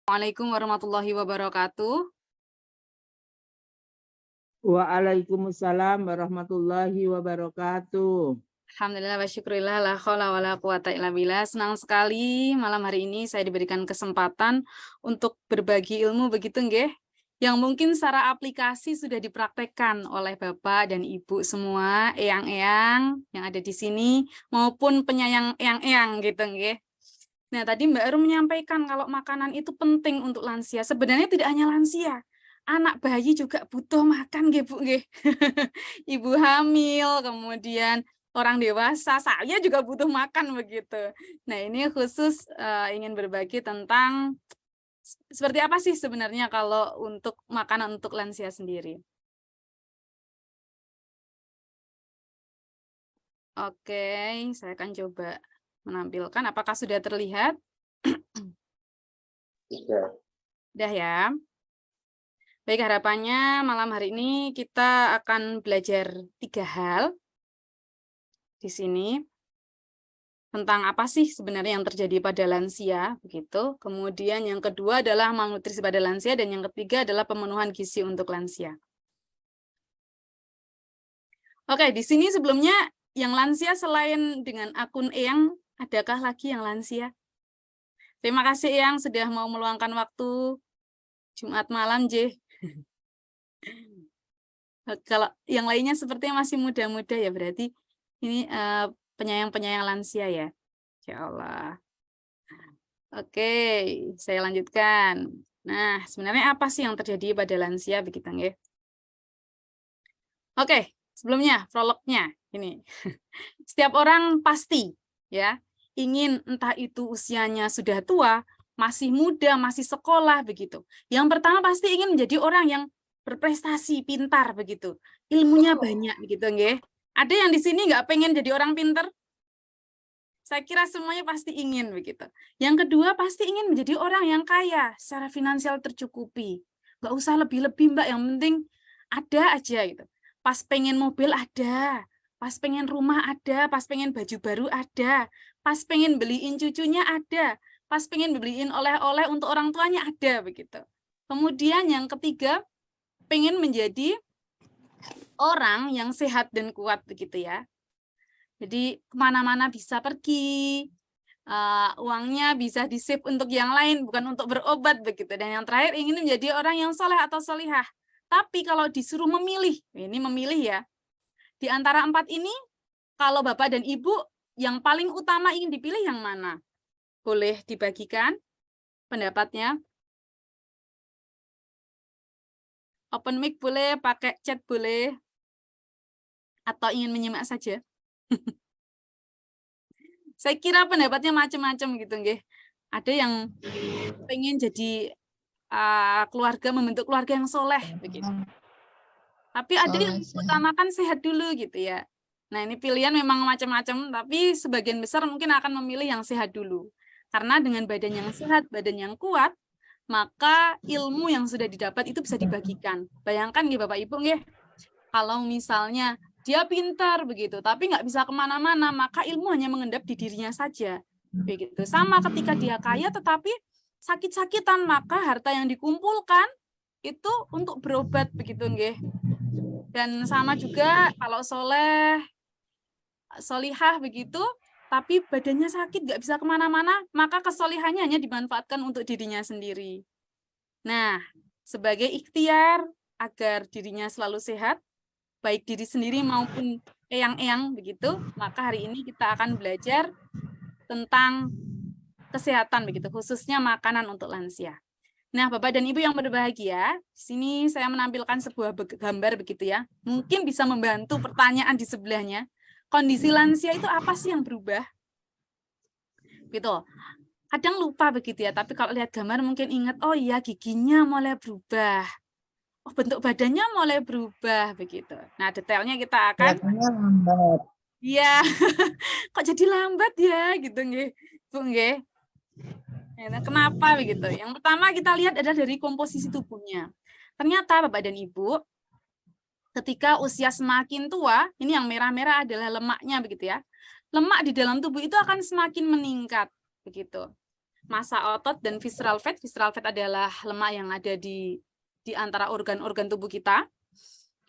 Assalamualaikum warahmatullahi wabarakatuh. Waalaikumsalam warahmatullahi wabarakatuh. Alhamdulillah wa syukurillah la haula wala quwata illa billah. Senang sekali malam hari ini saya diberikan kesempatan untuk berbagi ilmu begitu nggih. Yang mungkin secara aplikasi sudah dipraktekkan oleh Bapak dan Ibu semua, eyang-eyang yang ada di sini maupun penyayang eyang-eyang gitu nggih. Nah, tadi Mbak Erum menyampaikan kalau makanan itu penting untuk lansia. Sebenarnya tidak hanya lansia, anak bayi juga butuh makan, nggih, Bu, nggih. Ibu hamil, kemudian orang dewasa, saya juga butuh makan begitu. Nah, ini khusus ingin berbagi tentang seperti apa sih sebenarnya kalau untuk makanan untuk lansia sendiri. Oke, saya akan coba menampilkan. Apakah sudah terlihat? Sudah ya. Baik, harapannya malam hari ini kita akan belajar 3 hal di sini tentang apa sih sebenarnya yang terjadi pada lansia, begitu. Kemudian yang kedua adalah malnutrisi pada lansia dan yang ketiga adalah pemenuhan gizi untuk lansia. Oke, di sini sebelumnya yang lansia selain dengan akun Eyang, adakah lagi yang lansia? Terima kasih Eyang sudah mau meluangkan waktu Jumat malam, J. Kalau yang lainnya sepertinya masih muda-muda ya, berarti ini penyayang-penyayang lansia ya. Ya Allah. Oke, saya lanjutkan. Nah, sebenarnya apa sih yang terjadi pada lansia begitu nggih? Oke, sebelumnya prolognya ini. Setiap orang pasti ya ingin entah itu usianya sudah tua, masih muda, masih sekolah begitu. Yang pertama pasti ingin menjadi orang yang berprestasi, pintar begitu. Ilmunya banyak begitu nggih. Ada yang di sini nggak pengen jadi orang pintar? Saya kira semuanya pasti ingin begitu. Yang kedua pasti ingin menjadi orang yang kaya, secara finansial tercukupi. Nggak usah lebih-lebih Mbak, yang penting ada aja gitu. Pas pengen mobil ada, pas pengen rumah ada, pas pengen baju baru ada, pas pengen beliin cucunya ada, pas pengen beliin oleh-oleh untuk orang tuanya ada begitu. Kemudian yang ketiga, pengen menjadi orang yang sehat dan kuat begitu ya. Jadi kemana-mana bisa pergi, uangnya bisa di-save untuk yang lain, bukan untuk berobat begitu. Dan yang terakhir ingin menjadi orang yang soleh atau solihah. Tapi kalau disuruh memilih, ini memilih ya, di antara 4 ini, kalau Bapak dan Ibu yang paling utama ingin dipilih yang mana? Boleh dibagikan pendapatnya. Open mic boleh, pakai chat boleh, atau ingin menyimak saja. Saya kira pendapatnya macam-macam gitu nggih. Ada yang pengen jadi keluarga, membentuk keluarga yang soleh begitu. Tapi ada yang utamakan sehat dulu gitu ya. Nah, ini pilihan memang macam-macam, tapi sebagian besar mungkin akan memilih yang sehat dulu. Karena dengan badan yang sehat, badan yang kuat, maka ilmu yang sudah didapat itu bisa dibagikan. Bayangkan nih Bapak Ibu nggih, kalau misalnya dia pintar begitu, tapi nggak bisa kemana-mana, maka ilmu hanya mengendap di dirinya saja. Begitu. Sama ketika dia kaya tetapi sakit-sakitan, maka harta yang dikumpulkan itu untuk berobat begitu nggih. Dan sama juga kalau soleh, solihah begitu, tapi badannya sakit nggak bisa kemana-mana, maka kesolihannya hanya dimanfaatkan untuk dirinya sendiri. Nah, sebagai ikhtiar agar dirinya selalu sehat, baik diri sendiri maupun eyang-eyang begitu, maka hari ini kita akan belajar tentang kesehatan begitu, khususnya makanan untuk lansia. Nah, Bapak dan Ibu yang berbahagia, di sini saya menampilkan sebuah gambar begitu ya. Mungkin bisa membantu pertanyaan di sebelahnya. Kondisi lansia itu apa sih yang berubah? Gitu. Kadang lupa begitu ya, tapi kalau lihat gambar mungkin ingat, oh iya giginya mulai berubah. Oh, bentuk badannya mulai berubah begitu. Nah, detailnya kita akan lambat. iya. Kok jadi lambat ya gitu nggih. Bu nggih. Nah, kenapa begitu? Yang pertama kita lihat adalah dari komposisi tubuhnya. Ternyata Bapak dan Ibu, ketika usia semakin tua, ini yang merah-merah adalah lemaknya begitu ya. Lemak di dalam tubuh itu akan semakin meningkat begitu. massa otot dan visceral fat. Visceral fat adalah lemak yang ada di antara organ-organ tubuh kita.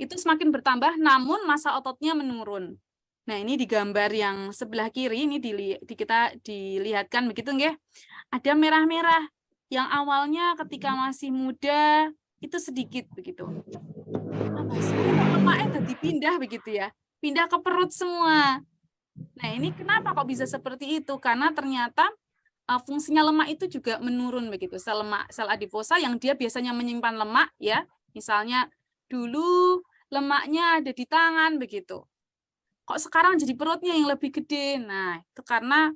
Itu semakin bertambah, namun massa ototnya menurun. Nah, ini di gambar yang sebelah kiri, ini kita dilihatkan begitu nggih. Ada merah-merah yang awalnya ketika masih muda itu sedikit begitu. Lemaknya jadi pindah begitu ya. Pindah ke perut semua. Nah, ini kenapa kok bisa seperti itu? Karena ternyata fungsinya lemak itu juga menurun begitu. Sel adiposa yang dia biasanya menyimpan lemak ya. Misalnya dulu lemaknya ada di tangan begitu. Kok sekarang jadi perutnya yang lebih gede? Nah, itu karena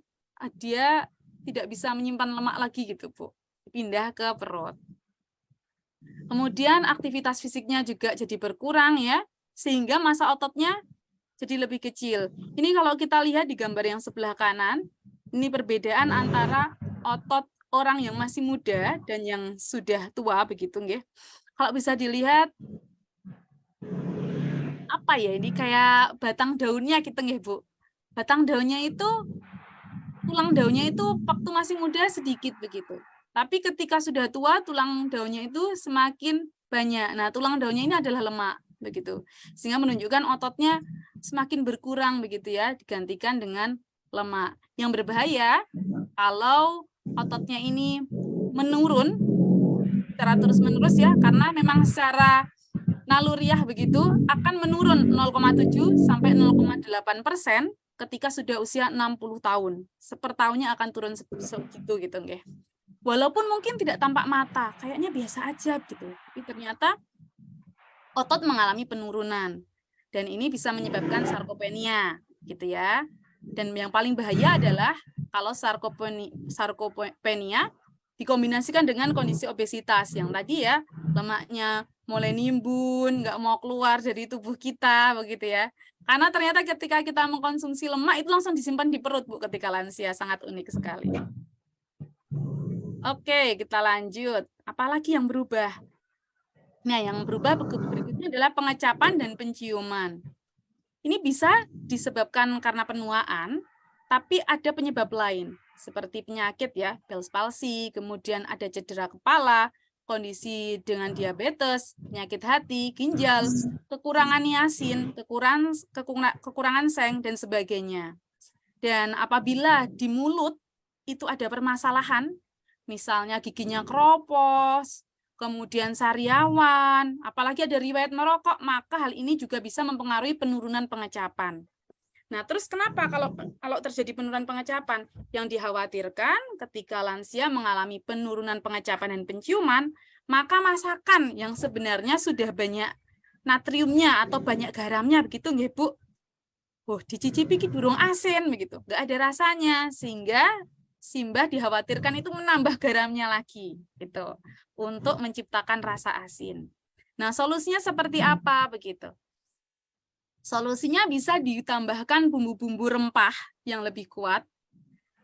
dia tidak bisa menyimpan lemak lagi gitu, Bu. Pindah ke perut. Kemudian aktivitas fisiknya juga jadi berkurang ya, sehingga massa ototnya jadi lebih kecil. Ini kalau kita lihat di gambar yang sebelah kanan, ini perbedaan antara otot orang yang masih muda dan yang sudah tua begitu nggih. Kalau bisa dilihat apa ya, ini kayak batang daunnya gitu nggih, Bu. Batang daunnya itu, tulang daunnya itu waktu masih muda sedikit begitu. Tapi ketika sudah tua, tulang daunnya itu semakin banyak. Nah, tulang daunnya ini adalah lemak begitu. Sehingga menunjukkan ototnya semakin berkurang begitu ya, digantikan dengan lemak. Yang berbahaya kalau ototnya ini menurun secara terus-menerus ya, karena memang secara naluriah begitu akan menurun 0,7 sampai 0,8% ketika sudah usia 60 tahun. Sepertahunnya akan turun segitu gitu nggih. Walaupun mungkin tidak tampak mata, kayaknya biasa aja gitu. Tapi ternyata otot mengalami penurunan. Dan ini bisa menyebabkan sarkopenia gitu ya. Dan yang paling bahaya adalah kalau sarkopenia dikombinasikan dengan kondisi obesitas yang tadi ya, lemaknya mulai nimbun, nggak mau keluar dari tubuh kita begitu ya. Karena ternyata ketika kita mengkonsumsi lemak itu langsung disimpan di perut, Bu, ketika lansia. Sangat unik sekali. Oke, kita lanjut. Apalagi yang berubah? Nah, yang berubah berikutnya adalah pengecapan dan penciuman. Ini bisa disebabkan karena penuaan, tapi ada penyebab lain, seperti penyakit ya, Bell's palsy, kemudian ada cedera kepala, kondisi dengan diabetes, penyakit hati, ginjal, kekurangan niacin, kekurangan seng, dan sebagainya. Dan apabila di mulut itu ada permasalahan, misalnya giginya keropos, kemudian sariawan, apalagi ada riwayat merokok, maka hal ini juga bisa mempengaruhi penurunan pengecapan. Nah, terus kenapa kalau terjadi penurunan pengecapan? Yang dikhawatirkan ketika lansia mengalami penurunan pengecapan dan penciuman, maka masakan yang sebenarnya sudah banyak natriumnya atau banyak garamnya begitu nggih, Bu. Dicicipi durung asin begitu, nggak ada rasanya, sehingga simbah dikhawatirkan itu menambah garamnya lagi gitu untuk menciptakan rasa asin. Nah, solusinya seperti apa begitu? Solusinya bisa ditambahkan bumbu-bumbu rempah yang lebih kuat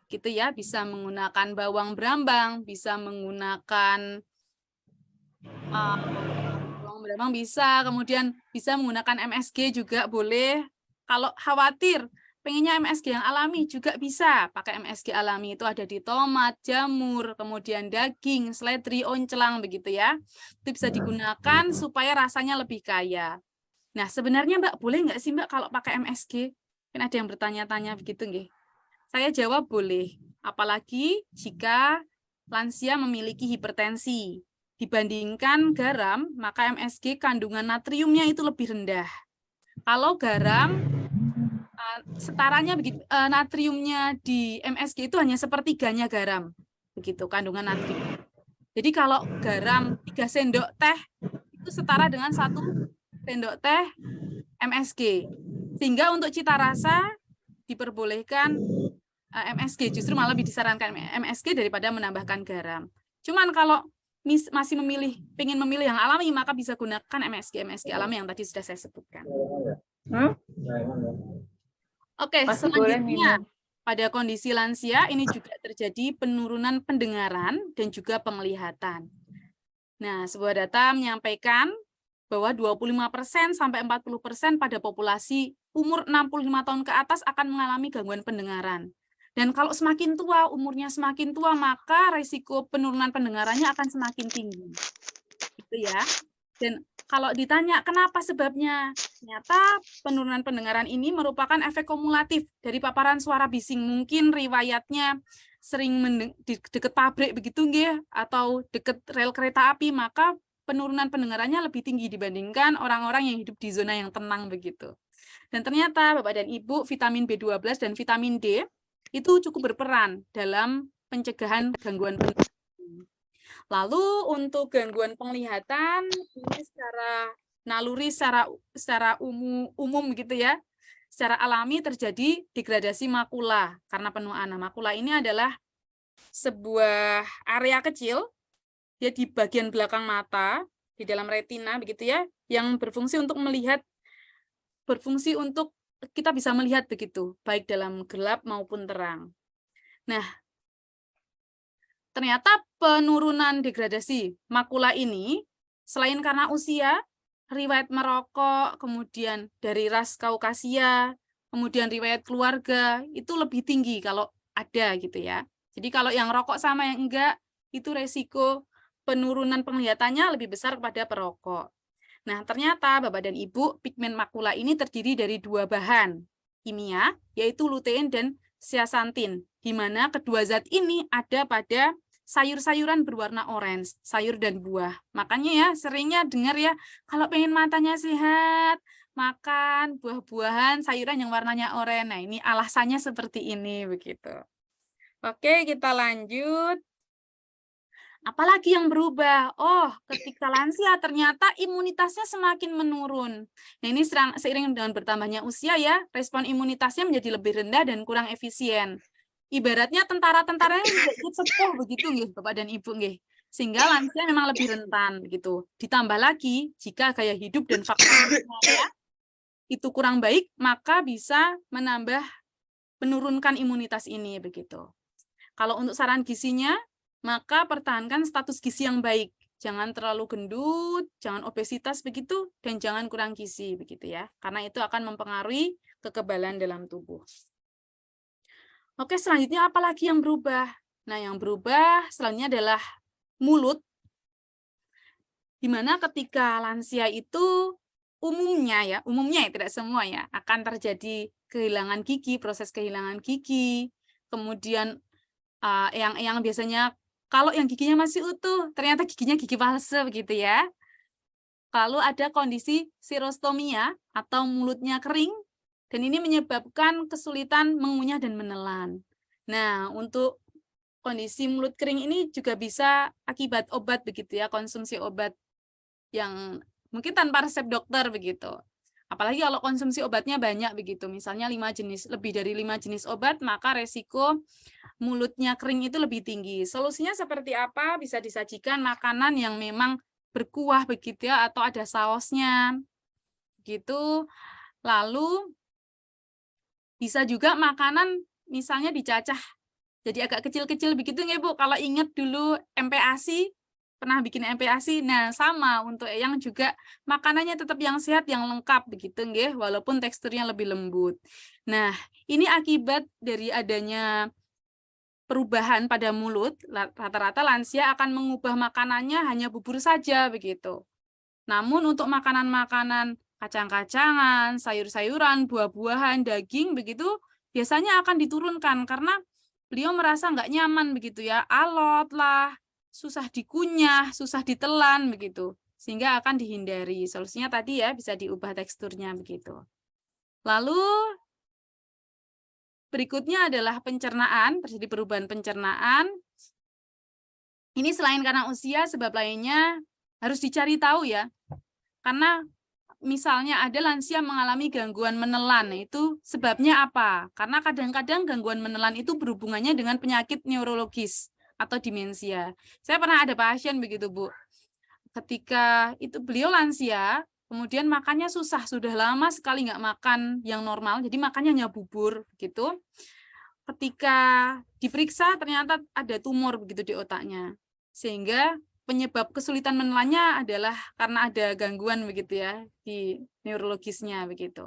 gitu ya, bisa menggunakan bawang brambang, bisa menggunakan bawang brambang bisa, kemudian bisa menggunakan MSG juga boleh. Kalau khawatir pengennya MSG yang alami juga bisa pakai MSG alami, itu ada di tomat, jamur, kemudian daging, seledri, oncelang begitu ya. Itu bisa digunakan supaya rasanya lebih kaya. Nah, sebenarnya Mbak, boleh nggak sih Mbak kalau pakai MSG? Kan ada yang bertanya-tanya begitu nggih. Saya jawab boleh, apalagi jika lansia memiliki hipertensi. Dibandingkan garam, maka MSG kandungan natriumnya itu lebih rendah. Kalau garam setaranya begitu, natriumnya di MSG itu hanya sepertiganya garam, begitu kandungan natrium. Jadi kalau garam 3 sendok teh itu setara dengan 1 sendok teh MSG. Sehingga untuk cita rasa diperbolehkan MSG, justru malah lebih disarankan MSG daripada menambahkan garam. Cuman kalau masih ingin memilih yang alami, maka bisa gunakan MSG alami yang tadi sudah saya sebutkan. Oke, selanjutnya pada kondisi lansia ini juga terjadi penurunan pendengaran dan juga penglihatan. Nah, sebuah data menyampaikan bahwa 25% sampai 40% pada populasi umur 65 tahun ke atas akan mengalami gangguan pendengaran. Dan kalau semakin tua, umurnya semakin tua, maka risiko penurunan pendengarannya akan semakin tinggi. Gitu ya. Dan kalau ditanya kenapa sebabnya, ternyata penurunan pendengaran ini merupakan efek kumulatif dari paparan suara bising. Mungkin riwayatnya sering di dekat pabrik begitu nggih, atau dekat rel kereta api, maka penurunan pendengarannya lebih tinggi dibandingkan orang-orang yang hidup di zona yang tenang begitu. Dan ternyata Bapak dan Ibu, vitamin B12 dan vitamin D itu cukup berperan dalam pencegahan gangguan pendengaran. Lalu untuk gangguan penglihatan ini secara naluri secara umum gitu ya. Secara alami terjadi degradasi makula karena penuaan. Nah, makula ini adalah sebuah area kecil ya di bagian belakang mata, di dalam retina begitu ya, yang berfungsi untuk kita bisa melihat begitu, baik dalam gelap maupun terang. Nah, ternyata penurunan degradasi makula ini, selain karena usia, riwayat merokok, kemudian dari ras Kaukasia, kemudian riwayat keluarga, itu lebih tinggi kalau ada gitu ya. Jadi kalau yang rokok sama yang enggak, itu resiko penurunan penglihatannya lebih besar kepada perokok. Nah, ternyata Bapak dan Ibu, pigmen makula ini terdiri dari 2 bahan kimia, yaitu lutein dan zeaxanthin, di mana kedua zat ini ada pada sayur-sayuran berwarna orange, sayur dan buah. Makanya ya, seringnya dengar ya, kalau pengen matanya sehat, makan buah-buahan, sayuran yang warnanya oranye. Nah, ini alasannya seperti ini, begitu. Oke, kita lanjut. Apalagi yang berubah? Oh, ketika lansia ternyata imunitasnya semakin menurun. Nah, ini seiring dengan bertambahnya usia ya, respon imunitasnya menjadi lebih rendah dan kurang efisien. Ibaratnya tentara-tentara yang sudah ikut sepuh begitu nggih, Bapak dan Ibu nggih. Sehingga lansia memang lebih rentan begitu. Ditambah lagi jika gaya hidup dan faktor lingkungannya itu kurang baik, maka bisa menurunkan imunitas ini begitu. Kalau untuk saran gizinya, maka pertahankan status gizi yang baik. Jangan terlalu gendut, jangan obesitas begitu, dan jangan kurang gizi begitu ya. Karena itu akan mempengaruhi kekebalan dalam tubuh. Oke, selanjutnya apa lagi yang berubah? Nah, yang berubah selanjutnya adalah mulut. Di mana ketika lansia itu umumnya ya tidak semua ya, akan terjadi kehilangan gigi, proses kehilangan gigi, kemudian yang biasanya kalau yang giginya masih utuh, ternyata giginya gigi palsu begitu ya. Lalu ada kondisi xerostomia atau mulutnya kering, dan ini menyebabkan kesulitan mengunyah dan menelan. Nah, untuk kondisi mulut kering ini juga bisa akibat obat begitu ya, konsumsi obat yang mungkin tanpa resep dokter begitu. Apalagi kalau konsumsi obatnya banyak begitu, misalnya lebih dari 5 jenis obat, maka resiko mulutnya kering itu lebih tinggi. Solusinya seperti apa? Bisa disajikan makanan yang memang berkuah begitu ya, atau ada sausnya gitu. Lalu bisa juga makanan misalnya dicacah jadi agak kecil-kecil begitu nggih Bu. Kalau ingat dulu MPASI, pernah bikin MPASI, nah sama untuk yang juga makanannya tetap yang sehat, yang lengkap begitu nggih, walaupun teksturnya lebih lembut. Nah, ini akibat dari adanya perubahan pada mulut, rata-rata lansia akan mengubah makanannya hanya bubur saja begitu. Namun untuk makanan-makanan kacang-kacangan, sayur-sayuran, buah-buahan, daging begitu biasanya akan diturunkan karena beliau merasa nggak nyaman begitu ya, alot lah, susah dikunyah, susah ditelan begitu, sehingga akan dihindari. Solusinya tadi ya bisa diubah teksturnya begitu. Lalu berikutnya adalah pencernaan, terjadi perubahan pencernaan. Ini selain karena usia, sebab lainnya harus dicari tahu ya. Karena misalnya ada lansia mengalami gangguan menelan, itu sebabnya apa? Karena kadang-kadang gangguan menelan itu berhubungannya dengan penyakit neurologis atau demensia. Saya pernah ada pasien begitu, Bu. Ketika itu beliau lansia, kemudian makannya susah, sudah lama sekali nggak makan yang normal, jadi makannya hanya bubur gitu. Ketika diperiksa ternyata ada tumor begitu di otaknya, sehingga penyebab kesulitan menelannya adalah karena ada gangguan begitu ya di neurologisnya begitu.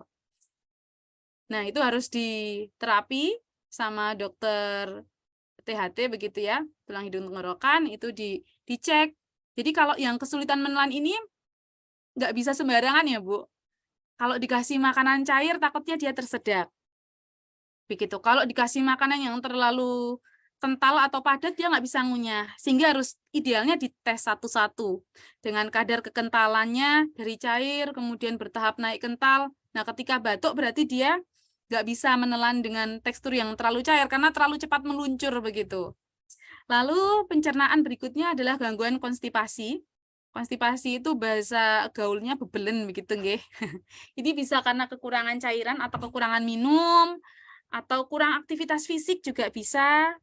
Nah, itu harus diterapi sama dokter THT begitu ya, tulang hidung tenggorokan itu dicek. Jadi kalau yang kesulitan menelan ini nggak bisa sembarangan ya, Bu. Kalau dikasih makanan cair takutnya dia tersedak. Begitu. Kalau dikasih makanan yang terlalu kental atau padat dia nggak bisa ngunyah. Sehingga harus idealnya dites satu-satu. Dengan kadar kekentalannya dari cair, kemudian bertahap naik kental. Nah, ketika batuk berarti dia nggak bisa menelan dengan tekstur yang terlalu cair karena terlalu cepat meluncur begitu. Lalu pencernaan berikutnya adalah gangguan konstipasi. Konstipasi itu bahasa gaulnya bebelen begitu nggih. Ini bisa karena kekurangan cairan atau kekurangan minum, atau kurang aktivitas fisik juga bisa,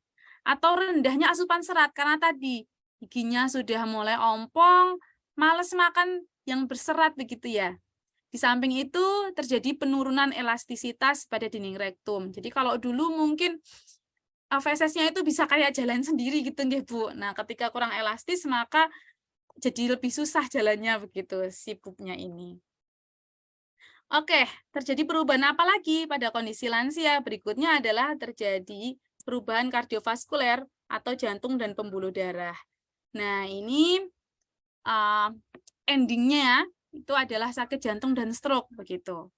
atau rendahnya asupan serat karena tadi giginya sudah mulai ompong, males makan yang berserat begitu ya. Di samping itu terjadi penurunan elastisitas pada dinding rektum. Jadi kalau dulu mungkin fesesnya itu bisa kayak jalan sendiri gitu nggih, Bu. Nah, ketika kurang elastis maka jadi lebih susah jalannya begitu si pupnya ini. Oke, terjadi perubahan apa lagi pada kondisi lansia? Berikutnya adalah terjadi perubahan kardiovaskuler atau jantung dan pembuluh darah. Nah, ini endingnya itu adalah sakit jantung dan stroke begitu.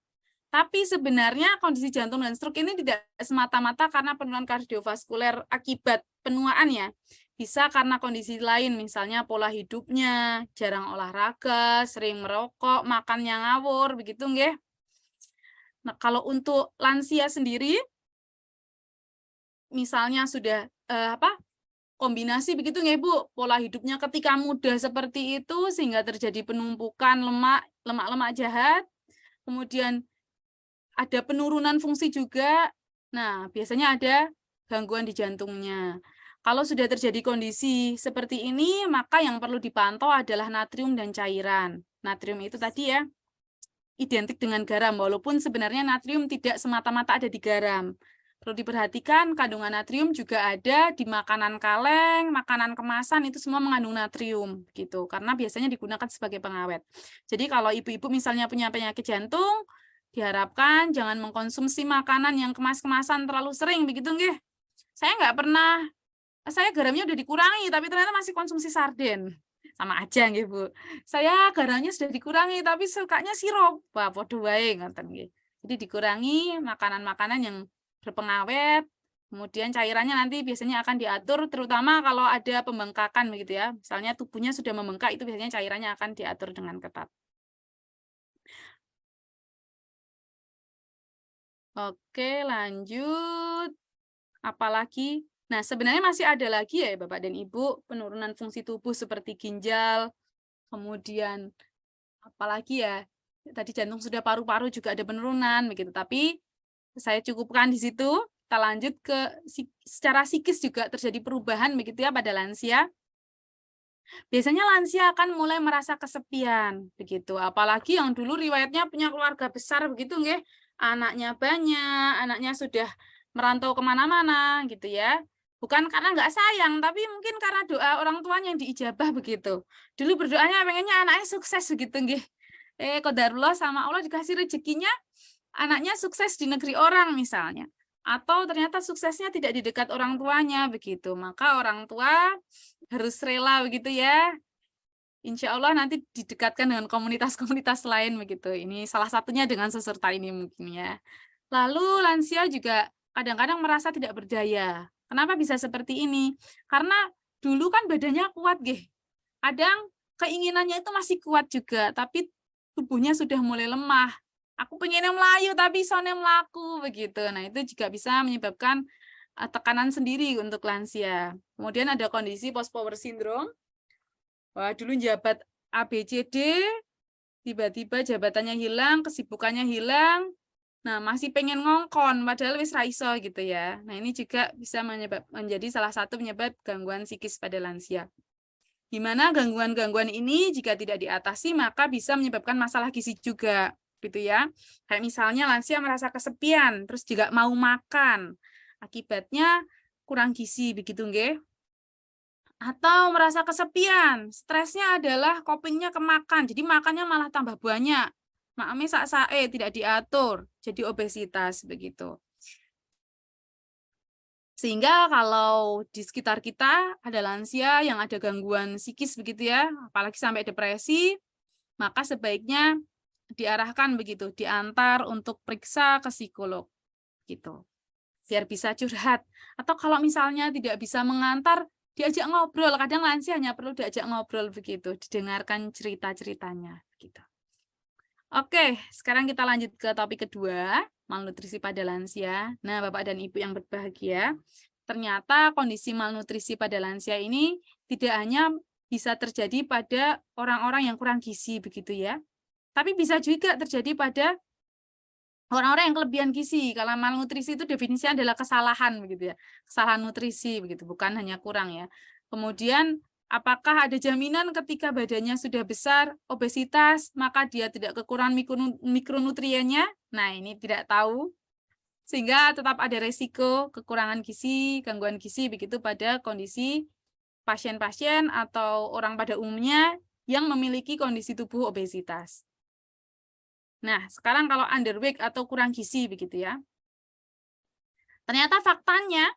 Tapi sebenarnya kondisi jantung dan stroke ini tidak semata-mata karena penurunan kardiovaskuler akibat penuaan ya. Bisa karena kondisi lain, misalnya pola hidupnya, jarang olahraga, sering merokok, makan yang ngawur, begitu nggih. Nah, kalau untuk lansia sendiri, misalnya sudah kombinasi begitu nggih Bu, pola hidupnya ketika muda seperti itu sehingga terjadi penumpukan lemak jahat, kemudian ada penurunan fungsi juga. Nah, biasanya ada gangguan di jantungnya. Kalau sudah terjadi kondisi seperti ini, maka yang perlu dipantau adalah natrium dan cairan. Natrium itu tadi ya, identik dengan garam, walaupun sebenarnya natrium tidak semata-mata ada di garam. Perlu diperhatikan, kandungan natrium juga ada di makanan kaleng, makanan kemasan, itu semua mengandung natrium, gitu. Karena biasanya digunakan sebagai pengawet. Jadi kalau ibu-ibu misalnya punya penyakit jantung, diharapkan jangan mengkonsumsi makanan yang kemas-kemasan terlalu sering, begitu nggih? Saya nggak pernah, saya garamnya udah dikurangi, tapi ternyata masih konsumsi sarden. Sama aja nggih, Bu. Saya garamnya sudah dikurangi, tapi sukanya sirup. Wah, podo wae ngoten nggih. Jadi dikurangi makanan-makanan yang berpengawet, kemudian cairannya nanti biasanya akan diatur, terutama kalau ada pembengkakan begitu ya. Misalnya tubuhnya sudah membengkak, itu biasanya cairannya akan diatur dengan ketat. Oke, lanjut. Apalagi? Nah, sebenarnya masih ada lagi ya Bapak dan Ibu, penurunan fungsi tubuh seperti ginjal, kemudian apalagi ya, tadi jantung sudah paru-paru juga ada penurunan begitu. Tapi saya cukupkan di situ. Kita lanjut ke secara psikis juga terjadi perubahan begitu ya pada lansia. Biasanya lansia akan mulai merasa kesepian begitu. Apalagi yang dulu riwayatnya punya keluarga besar begitu nggih. Anaknya banyak, anaknya sudah merantau kemana-mana gitu ya. Bukan karena nggak sayang, tapi mungkin karena doa orang tuanya yang diijabah begitu. Dulu berdoanya pengennya anaknya sukses begitu nggih. Qadarullah sama Allah dikasih rezekinya anaknya sukses di negeri orang misalnya. Atau ternyata suksesnya tidak di dekat orang tuanya begitu. Maka orang tua harus rela begitu ya. Insya Allah nanti didekatkan dengan komunitas-komunitas lain begitu. Ini salah satunya dengan seserta ini mungkin ya. Lalu lansia juga kadang-kadang merasa tidak berdaya. Kenapa bisa seperti ini? Karena dulu kan badannya kuat, gih. Kadang keinginannya itu masih kuat juga, tapi tubuhnya sudah mulai lemah. Aku pengennya melayu tapi soalnya melaku begitu. Nah, itu juga bisa menyebabkan tekanan sendiri untuk lansia. Kemudian ada kondisi post power syndrome. Wah, dulu jabat ABCD, tiba-tiba jabatannya hilang, kesibukannya hilang. Nah, masih pengen ngongkon, padahal wis raiso gitu ya. Nah, ini juga bisa menjadi salah satu penyebab gangguan psikis pada lansia. Di mana gangguan-gangguan ini jika tidak diatasi, maka bisa menyebabkan masalah gizi juga, gitu ya. Kayak misalnya lansia merasa kesepian, terus juga mau makan. Akibatnya kurang gizi, begitu nggih? Atau merasa kesepian, stresnya adalah copingnya ke makan, jadi makannya malah tambah banyak. Makanya sak-sae tidak diatur, jadi obesitas begitu. Sehingga kalau di sekitar kita ada lansia yang ada gangguan psikis begitu ya, apalagi sampai depresi, maka sebaiknya diarahkan begitu, diantar untuk periksa ke psikolog gitu. Biar bisa curhat. Atau kalau misalnya tidak bisa mengantar, diajak ngobrol. Kadang lansia hanya perlu diajak ngobrol begitu, didengarkan cerita-ceritanya gitu. Oke, sekarang kita lanjut ke topik kedua, malnutrisi pada lansia. Nah, Bapak dan Ibu yang berbahagia, ternyata kondisi malnutrisi pada lansia ini tidak hanya bisa terjadi pada orang-orang yang kurang gizi begitu ya, tapi bisa juga terjadi pada orang-orang yang kelebihan gizi. Kalau malnutrisi itu definisinya adalah kesalahan begitu ya, kesalahan nutrisi begitu, bukan hanya kurang ya. Kemudian apakah ada jaminan ketika badannya sudah besar, obesitas, maka dia tidak kekurangan mikronutriennya? Nah, ini tidak tahu. Sehingga tetap ada resiko kekurangan gizi, gangguan gizi begitu pada kondisi pasien-pasien atau orang pada umumnya yang memiliki kondisi tubuh obesitas. Nah, sekarang kalau underweight atau kurang gizi begitu ya. Ternyata faktanya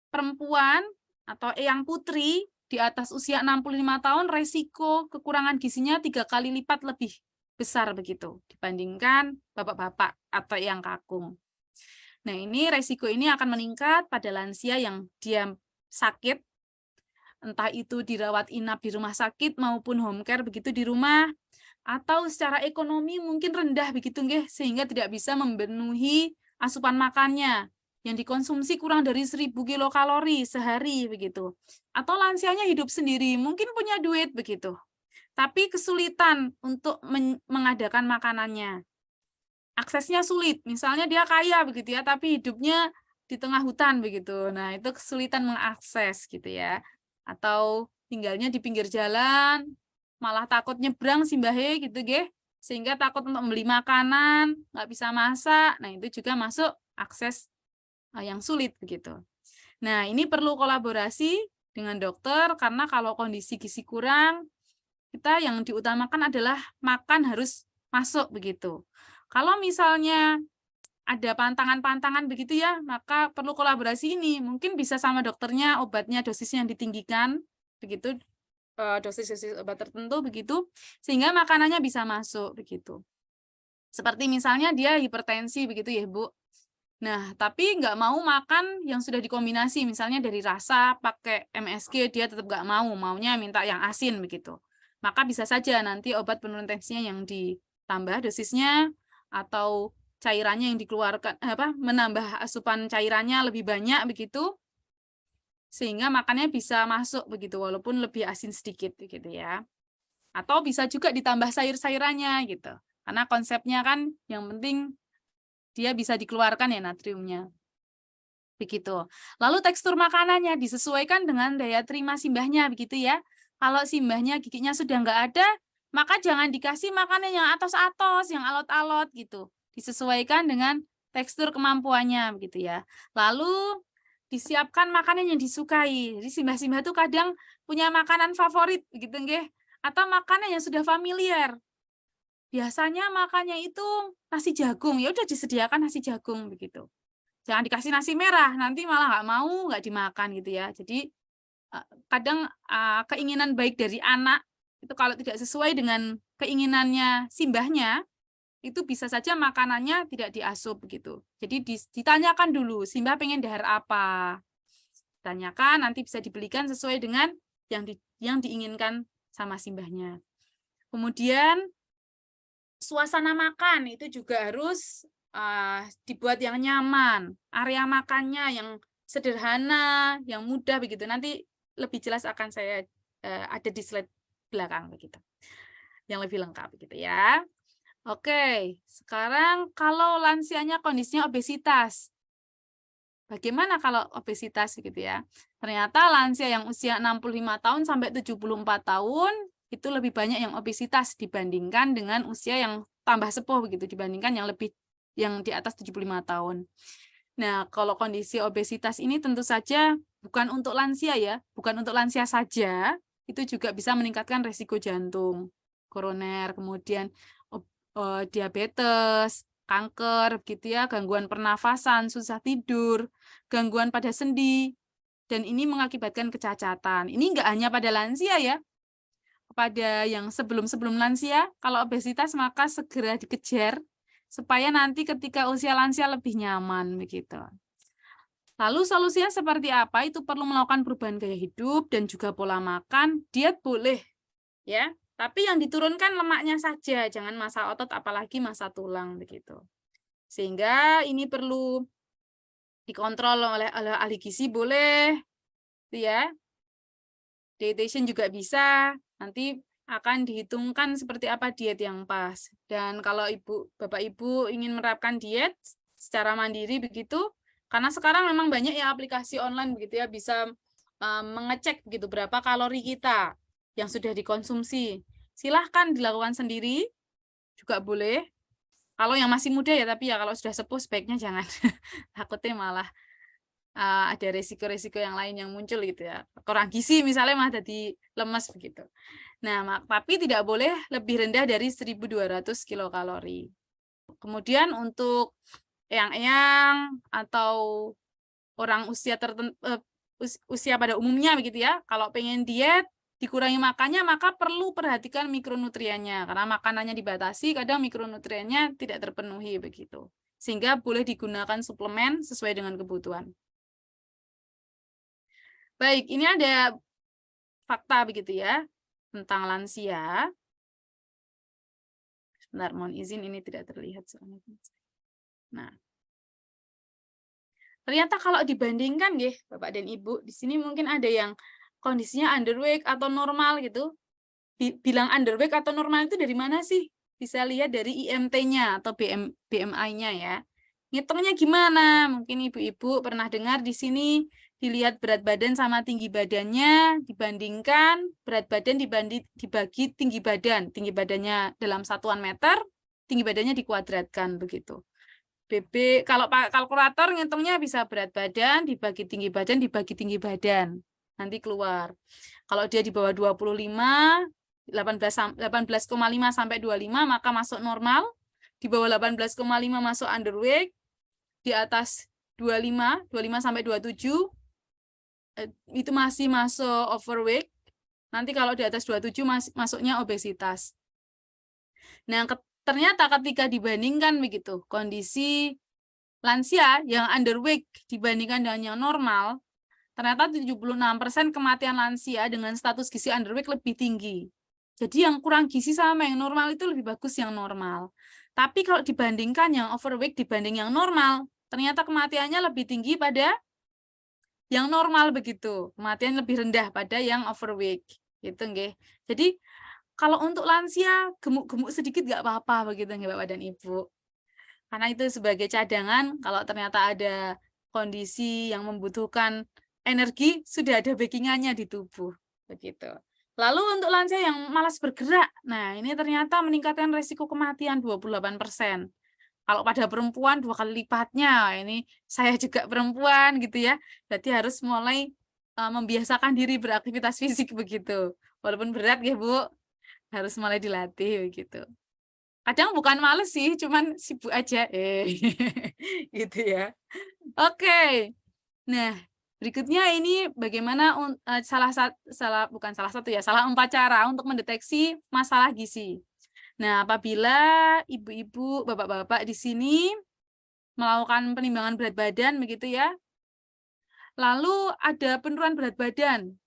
perempuan atau eyang putri di atas usia 65 tahun resiko kekurangan gizinya 3 kali lipat lebih besar begitu dibandingkan bapak-bapak atau eyang kakung. Nah, resiko ini akan meningkat pada lansia yang dia sakit, entah itu dirawat inap di rumah sakit maupun home care begitu di rumah, atau secara ekonomi mungkin rendah begitu nggih, sehingga tidak bisa memenuhi asupan makannya yang dikonsumsi kurang dari 1000 kilokalori sehari begitu. Atau lansianya hidup sendiri, mungkin punya duit begitu, tapi kesulitan untuk mengadakan makanannya. Aksesnya sulit, misalnya dia kaya begitu ya, tapi hidupnya di tengah hutan begitu. Nah, itu kesulitan mengakses gitu ya. Atau tinggalnya di pinggir jalan, malah takut nyebrang simbahe gitu nggih, sehingga takut untuk membeli makanan, nggak bisa masak. Nah, itu juga masuk akses yang sulit begitu. Nah, ini perlu kolaborasi dengan dokter karena kalau kondisi gizi kurang, kita yang diutamakan adalah makan harus masuk begitu. Kalau misalnya ada pantangan-pantangan begitu ya, maka perlu kolaborasi ini. Mungkin bisa sama dokternya, obatnya dosisnya yang ditinggikan, begitu dosis-dosis obat tertentu begitu, sehingga makanannya bisa masuk begitu. Seperti misalnya dia hipertensi begitu ya, Bu. Nah, tapi nggak mau makan yang sudah dikombinasi, misalnya dari rasa pakai MSG, dia tetap nggak mau, maunya minta yang asin begitu. Maka bisa saja nanti obat penurun tensinya yang ditambah dosisnya, atau cairannya yang dikeluarkan menambah asupan cairannya lebih banyak begitu, sehingga makannya bisa masuk begitu walaupun lebih asin sedikit gitu ya. Atau bisa juga ditambah sayur-sayurannya gitu. Karena konsepnya kan yang penting dia bisa dikeluarkan ya natriumnya. Begitu. Lalu tekstur makanannya disesuaikan dengan daya terima simbahnya begitu ya. Kalau simbahnya giginya sudah nggak ada, maka jangan dikasih makanan yang atos-atos, yang alot-alot gitu. Disesuaikan dengan tekstur kemampuannya begitu ya. Lalu disiapkan makanan yang disukai. Jadi simbah-simbah itu kadang punya makanan favorit begitu nggih, atau makanan yang sudah familiar. Biasanya makannya itu nasi jagung, ya udah disediakan nasi jagung begitu. Jangan dikasih nasi merah, nanti malah nggak mau, nggak dimakan gitu ya. Jadi kadang keinginan baik dari anak itu kalau tidak sesuai dengan keinginannya simbahnya, itu bisa saja makanannya tidak diasup begitu. Jadi ditanyakan dulu, simbah pengen dahar apa? Tanyakan, nanti bisa dibelikan sesuai dengan yang diinginkan sama simbahnya. Kemudian suasana makan itu juga harus dibuat yang nyaman, area makannya yang sederhana, yang mudah begitu. Nanti lebih jelas akan saya ada di slide belakang begitu, yang lebih lengkap begitu ya. Oke, sekarang kalau lansianya kondisinya obesitas, bagaimana kalau obesitas gitu ya? Ternyata lansia yang usia 65 tahun sampai 74 tahun itu lebih banyak yang obesitas dibandingkan dengan usia yang tambah sepuh begitu, dibandingkan yang di atas 75 tahun. Nah, kalau kondisi obesitas ini tentu saja bukan untuk lansia ya, bukan untuk lansia saja, itu juga bisa meningkatkan resiko jantung, koroner, kemudian diabetes, kanker, gitu ya, gangguan pernafasan, susah tidur, gangguan pada sendi, dan ini mengakibatkan kecacatan. Ini enggak hanya pada lansia ya, pada yang sebelum lansia, kalau obesitas maka segera dikejar supaya nanti ketika usia lansia lebih nyaman begitu. Lalu solusinya seperti apa? Itu perlu melakukan perubahan gaya hidup dan juga pola makan. Diet boleh ya, tapi yang diturunkan lemaknya saja, jangan massa otot apalagi massa tulang begitu. Sehingga ini perlu dikontrol oleh ahli gizi boleh, ya. Dietitian juga bisa. Nanti akan dihitungkan seperti apa diet yang pas. Dan kalau Bapak Ibu ingin menerapkan diet secara mandiri begitu, karena sekarang memang banyak ya aplikasi online begitu ya, bisa mengecek begitu berapa kalori kita yang sudah dikonsumsi. Silahkan dilakukan sendiri juga boleh. Kalau yang masih muda ya, tapi ya kalau sudah sepuh sebaiknya jangan. Takutnya malah ada resiko-resiko yang lain yang muncul gitu ya. Kurang gizi misalnya malah jadi lemas begitu. Nah, tapi tidak boleh lebih rendah dari 1.200 kilokalori. Kemudian untuk yang atau orang usia tertentu, usia pada umumnya begitu ya, kalau pengen diet dikurangi makannya, maka perlu perhatikan mikronutriennya, karena makanannya dibatasi, kadang mikronutriennya tidak terpenuhi begitu. Sehingga boleh digunakan suplemen sesuai dengan kebutuhan. Baik, ini ada fakta begitu ya tentang lansia. Sebentar, mohon izin ini tidak terlihat soalnya. Nah, ternyata kalau dibandingkan ya Bapak dan Ibu, di sini mungkin ada yang kondisinya underweight atau normal gitu. Bilang underweight atau normal itu dari mana sih? Bisa lihat dari IMT-nya atau BMI-nya ya. Ngitungnya gimana? Mungkin ibu-ibu pernah dengar di sini dilihat berat badan sama tinggi badannya, dibandingkan berat badan dibagi tinggi badan. Tinggi badannya dalam satuan meter, tinggi badannya dikuadratkan begitu. Kalau kalkulator ngitungnya bisa berat badan dibagi tinggi badan nanti keluar. Kalau dia di bawah 25, 18,5 sampai 25 maka masuk normal, di bawah 18,5 masuk underweight, di atas 25 sampai 27 itu masih masuk overweight. Nanti kalau di atas 27 masuknya obesitas. Nah, ternyata ketika dibandingkan begitu, kondisi lansia yang underweight dibandingkan dengan yang normal, ternyata 76% kematian lansia dengan status gizi underweight lebih tinggi. Jadi yang kurang gizi sama yang normal itu lebih bagus yang normal. Tapi kalau dibandingkan yang overweight dibanding yang normal, ternyata kematiannya lebih tinggi pada yang normal begitu. Kematian lebih rendah pada yang overweight. Gitu nggih. Jadi kalau untuk lansia gemuk-gemuk sedikit nggak apa-apa begitu nggih Bapak dan Ibu. Karena itu sebagai cadangan kalau ternyata ada kondisi yang membutuhkan energi sudah ada backingannya di tubuh begitu. Lalu untuk lansia yang malas bergerak, nah ini ternyata meningkatkan resiko kematian 28%. Kalau pada perempuan 2 kali lipatnya. Ini saya juga perempuan gitu ya. Berarti harus mulai membiasakan diri beraktivitas fisik begitu. Walaupun berat ya Bu, harus mulai dilatih begitu. Kadang bukan males sih, cuman sibuk aja. Gitu ya. Oke. Nah, berikutnya ini bagaimana salah 4 cara untuk mendeteksi masalah gizi. Nah, apabila ibu-ibu, bapak-bapak di sini melakukan penimbangan berat badan begitu ya. Lalu ada penurunan berat badan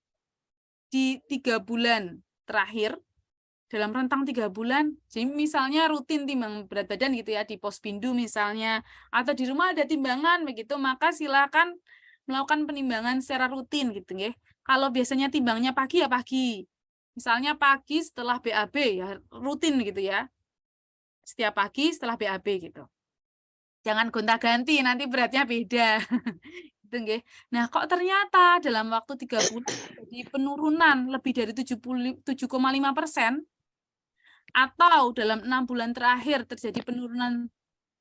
di 3 bulan terakhir. Dalam rentang 3 bulan, jadi misalnya rutin timbang berat badan gitu ya, di Pospindu misalnya, atau di rumah ada timbangan begitu, maka silakan melakukan penimbangan secara rutin gitu ya. Kalau biasanya timbangnya pagi ya pagi. Misalnya pagi setelah BAB ya rutin gitu ya. Setiap pagi setelah BAB gitu. Jangan gonta-ganti, nanti beratnya beda. Gitu nggih. Nah, kok ternyata dalam waktu 3 bulan jadi penurunan lebih dari 7,5%. Atau dalam 6 bulan terakhir terjadi penurunan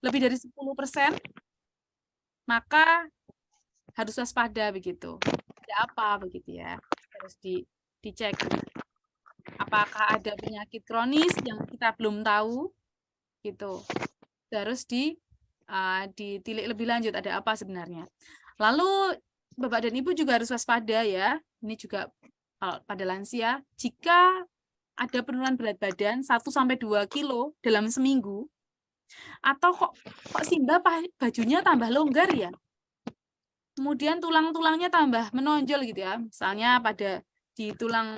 lebih dari 10%, maka harus waspada begitu. Ada apa begitu ya? Harus dicek. Apakah ada penyakit kronis yang kita belum tahu gitu. Harus ditilik lebih lanjut ada apa sebenarnya. Lalu Bapak dan Ibu juga harus waspada ya. Ini juga kalau pada lansia, jika ada penurunan berat badan 1-2 kilo dalam seminggu, atau kok Simba bajunya tambah longgar ya, kemudian tulang-tulangnya tambah menonjol gitu ya, misalnya pada di tulang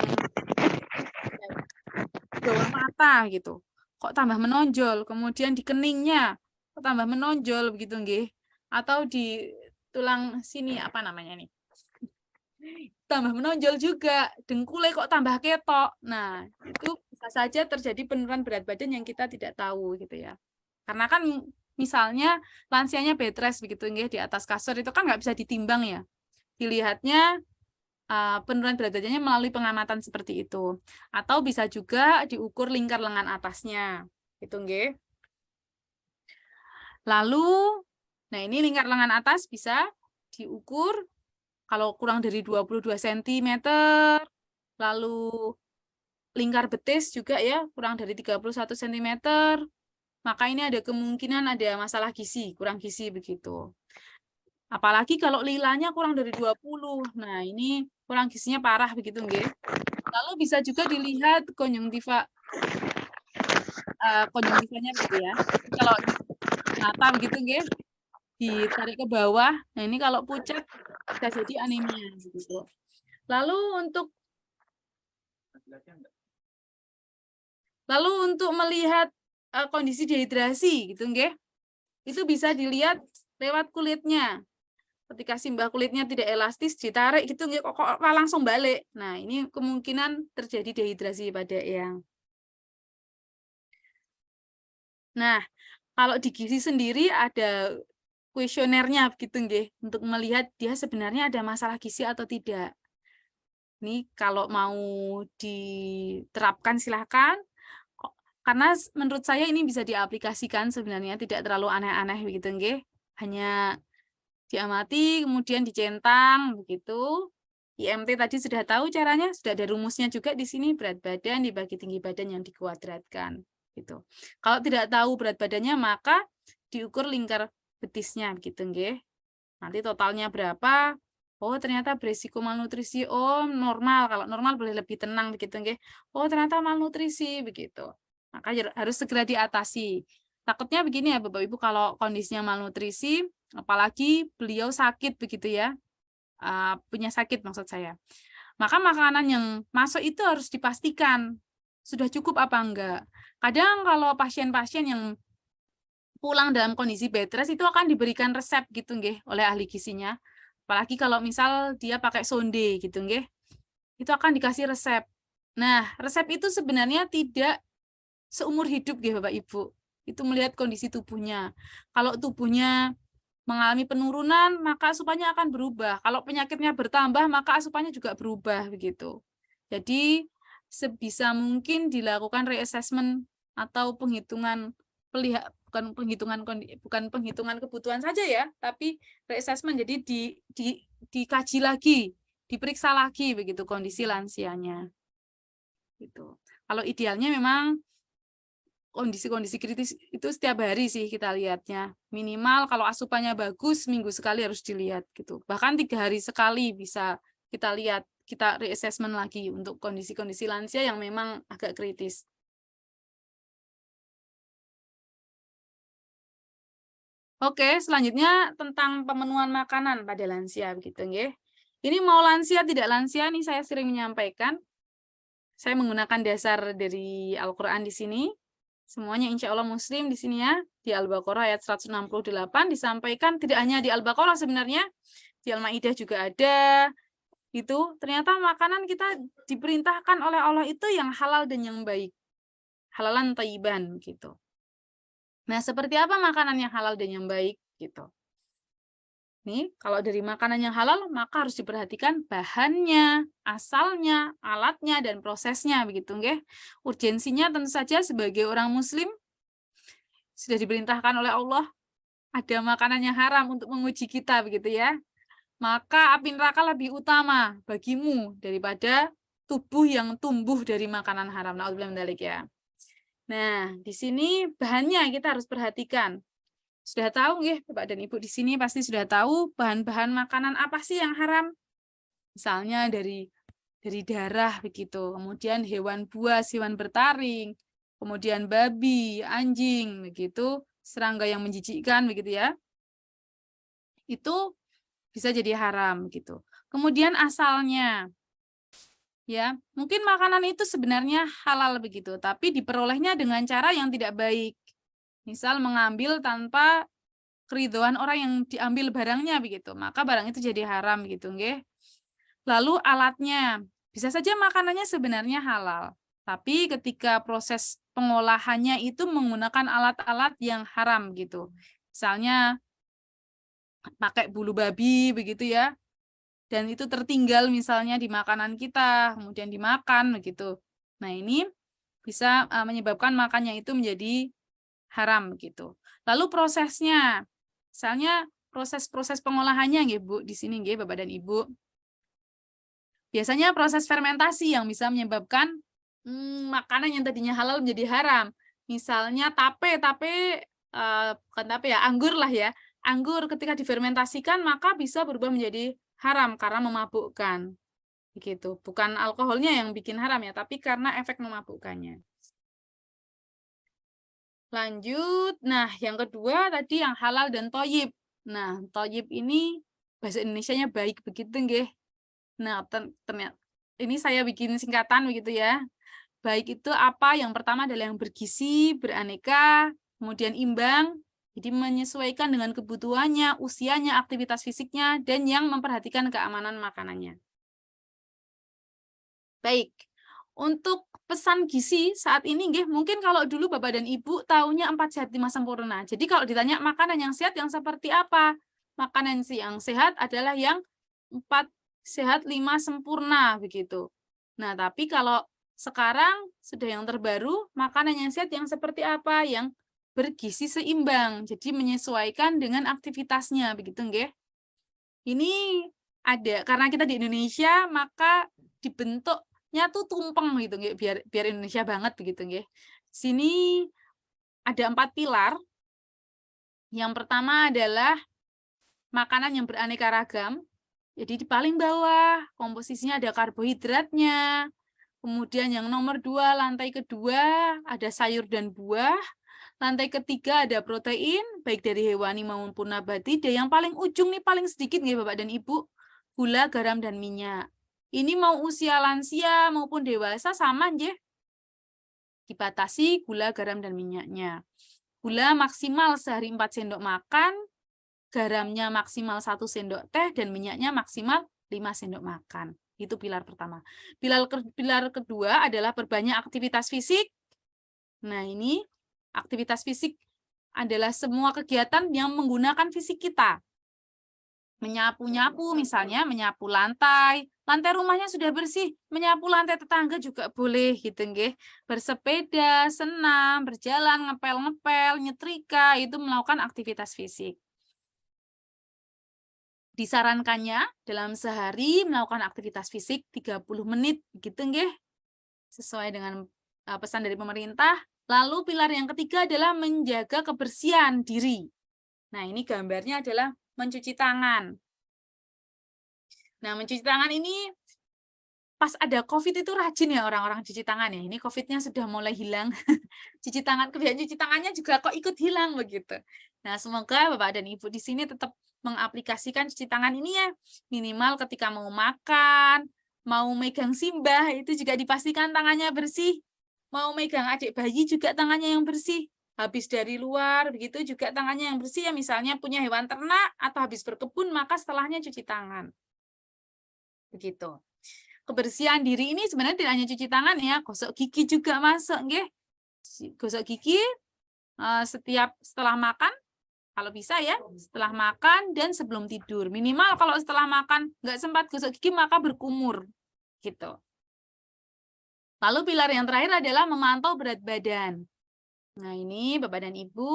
bawah mata gitu, kok tambah menonjol, kemudian di keningnya kok tambah menonjol begitu nggih, atau di tulang sini apa namanya nih, tambah menonjol juga, dengkulnya kok tambah ketok. Nah, itu bisa saja terjadi penurunan berat badan yang kita tidak tahu gitu ya. Karena kan misalnya lansianya bed rest begitu nggih, di atas kasur itu kan nggak bisa ditimbang ya. Dilihatnya penurunan berat badannya melalui pengamatan seperti itu. Atau bisa juga diukur lingkar lengan atasnya. Gitu nggih. Lalu nah ini lingkar lengan atas bisa diukur kalau kurang dari 22 cm, lalu lingkar betis juga ya, kurang dari 31 cm, maka ini ada kemungkinan ada masalah gizi, kurang gizi begitu. Apalagi kalau lilanya kurang dari 20. Nah, ini kurang gizinya parah begitu nggih. Lalu bisa juga dilihat konjungtivanya begitu ya. Kalau mata begitu nggih, ditarik ke bawah. Nah, ini kalau pucat bisa jadi anemia begitu. Lalu untuk melihat kondisi dehidrasi gitu nggih. Itu bisa dilihat lewat kulitnya. Ketika Simba kulitnya tidak elastis, ditarik gitu nggih, kok langsung balik. Nah, ini kemungkinan terjadi dehidrasi pada eyang. Nah, kalau di gizi sendiri ada kuesionernya begitu nggih, untuk melihat dia sebenarnya ada masalah gizi atau tidak. Ini kalau mau diterapkan silahkan, karena menurut saya ini bisa diaplikasikan sebenarnya, tidak terlalu aneh-aneh begitu nggih. Hanya diamati kemudian dicentang begitu. IMT tadi sudah tahu caranya, sudah ada rumusnya juga di sini, berat badan dibagi tinggi badan yang dikuadratkan gitu. Kalau tidak tahu berat badannya maka diukur lingkar betisnya gitu nggih. Nanti totalnya berapa? Oh, ternyata berisiko malnutrisi. Oh, normal. Kalau normal boleh lebih tenang begitu nggih. Oh, ternyata malnutrisi begitu. Maka harus segera diatasi. Takutnya begini ya Bapak Ibu, kalau kondisinya malnutrisi, apalagi beliau sakit begitu ya. Punya sakit maksud saya. Maka makanan yang masuk itu harus dipastikan sudah cukup apa enggak. Kadang kalau pasien-pasien yang pulang dalam kondisi bed rest itu akan diberikan resep gitu nggih oleh ahli gizinya. Apalagi kalau misal dia pakai sonde gitu nggih. Itu akan dikasih resep. Nah, resep itu sebenarnya tidak seumur hidup nggih Bapak Ibu. Itu melihat kondisi tubuhnya. Kalau tubuhnya mengalami penurunan, maka asupannya akan berubah. Kalau penyakitnya bertambah, maka asupannya juga berubah begitu. Jadi sebisa mungkin dilakukan reassessment atau penghitungan bukan penghitungan kebutuhan saja ya, tapi reassessment, jadi dikaji lagi, diperiksa lagi begitu kondisi lansianya. Gitu. Kalau idealnya memang kondisi-kondisi kritis itu setiap hari sih kita lihatnya. Minimal kalau asupannya bagus, minggu sekali harus dilihat gitu. Bahkan 3 hari sekali bisa kita lihat, kita reassessment lagi untuk kondisi-kondisi lansia yang memang agak kritis. Oke, selanjutnya tentang pemenuhan makanan pada lansia begitu nggih. Ini mau lansia tidak lansia nih saya sering menyampaikan. Saya menggunakan dasar dari Al-Qur'an di sini. Semuanya insya Allah Muslim di sini ya. Di Al-Baqarah ayat 168 disampaikan, tidak hanya di Al-Baqarah sebenarnya, di Al-Maidah juga ada. Itu ternyata makanan kita diperintahkan oleh Allah itu yang halal dan yang baik. Halalan thayyiban gitu. Nah, seperti apa makanan yang halal dan yang baik gitu. Nih, kalau dari makanan yang halal maka harus diperhatikan bahannya, asalnya, alatnya dan prosesnya begitu nggih. Urgensinya tentu saja sebagai orang muslim sudah diperintahkan oleh Allah ada makanan yang haram untuk menguji kita begitu ya. Maka api neraka lebih utama bagimu daripada tubuh yang tumbuh dari makanan haram. Na'udzubillah min dzalik ya. Nah, di sini bahannya kita harus perhatikan. Sudah tahu nggih, Bapak dan Ibu di sini pasti sudah tahu bahan-bahan makanan apa sih yang haram? Misalnya dari darah begitu, kemudian hewan buas, hewan bertaring, kemudian babi, anjing begitu, serangga yang menjijikkan begitu ya. Itu bisa jadi haram gitu. Kemudian asalnya, ya mungkin makanan itu sebenarnya halal begitu, tapi diperolehnya dengan cara yang tidak baik. Misal mengambil tanpa keridhaan orang yang diambil barangnya begitu, maka barang itu jadi haram gitu, nggih. Lalu alatnya, bisa saja makanannya sebenarnya halal, tapi ketika proses pengolahannya itu menggunakan alat-alat yang haram gitu. Misalnya pakai bulu babi begitu ya, dan itu tertinggal misalnya di makanan kita, kemudian dimakan begitu. Nah, ini bisa menyebabkan makannya itu menjadi haram gitu. Lalu prosesnya, misalnya proses-proses pengolahannya nggih Bu, di sini nggih Bapak dan Ibu. Biasanya proses fermentasi yang bisa menyebabkan makanan yang tadinya halal menjadi haram. Misalnya bukan tape ya, anggur lah ya. Anggur ketika difermentasikan maka bisa berubah menjadi haram karena memabukkan. Begitu. Bukan alkoholnya yang bikin haram ya, tapi karena efek memabukkannya. Lanjut. Nah, yang kedua tadi yang halal dan thayyib. Nah, thayyib ini bahasa Indonesianya baik begitu nggih. Nah, ternyata ini saya bikin singkatan begitu ya. Baik itu apa? Yang pertama adalah yang bergizi, beraneka, kemudian imbang, jadi menyesuaikan dengan kebutuhannya, usianya, aktivitas fisiknya, dan yang memperhatikan keamanan makanannya. Baik, untuk pesan gizi saat ini, mungkin kalau dulu Bapak dan Ibu taunya 4 sehat 5 sempurna. Jadi kalau ditanya makanan yang sehat yang seperti apa? Makanan yang sehat adalah yang 4 sehat 5 sempurna begitu. Nah, tapi kalau sekarang sudah yang terbaru, makanan yang sehat yang seperti apa? Yang bergizi seimbang. Jadi menyesuaikan dengan aktivitasnya begitu nggih. Ini ada karena kita di Indonesia maka dibentuknya tuh tumpeng gitu nggih, biar Indonesia banget begitu nggih. Sini ada 4 pilar. Yang pertama adalah makanan yang beraneka ragam. Jadi di paling bawah komposisinya ada karbohidratnya. Kemudian yang nomor 2, lantai kedua ada sayur dan buah. Lantai ketiga ada protein, baik dari hewani maupun nabati. Dan yang paling ujung nih paling sedikit nih Bapak dan Ibu, gula, garam, dan minyak. Ini mau usia lansia maupun dewasa sama nggih. Dibatasi gula, garam, dan minyaknya. Gula maksimal sehari 4 sendok makan, garamnya maksimal 1 sendok teh, dan minyaknya maksimal 5 sendok makan. Itu pilar pertama. Pilar kedua adalah perbanyak aktivitas fisik. Nah, ini aktivitas fisik adalah semua kegiatan yang menggunakan fisik kita. Menyapu-nyapu misalnya, menyapu lantai rumahnya sudah bersih, menyapu lantai tetangga juga boleh gitu nggih. Bersepeda, senam, berjalan, ngepel-ngepel, nyetrika, itu melakukan aktivitas fisik. Disarankannya dalam sehari melakukan aktivitas fisik 30 menit gitu nggih. Sesuai dengan pesan dari pemerintah. Lalu pilar yang ketiga adalah menjaga kebersihan diri. Nah, ini gambarnya adalah mencuci tangan. Nah, mencuci tangan ini pas ada COVID itu rajin ya orang-orang cuci tangan ya. Ini COVID-nya sudah mulai hilang. Kebiasaan cuci tangannya juga kok ikut hilang begitu. Nah, semoga Bapak dan Ibu di sini tetap mengaplikasikan cuci tangan ini ya. Minimal ketika mau makan, mau megang simbah itu juga dipastikan tangannya bersih. Mau megang adik bayi juga tangannya yang bersih. Habis dari luar begitu juga tangannya yang bersih ya. Misalnya punya hewan ternak atau habis berkebun maka setelahnya cuci tangan. Begitu. Kebersihan diri ini sebenarnya tidak hanya cuci tangan ya, gosok gigi juga masuk nggih. Gosok gigi setelah makan, kalau bisa ya, setelah makan dan sebelum tidur. Minimal kalau setelah makan nggak sempat gosok gigi maka berkumur gitu. Lalu pilar yang terakhir adalah memantau berat badan. Nah, ini Bapak dan Ibu,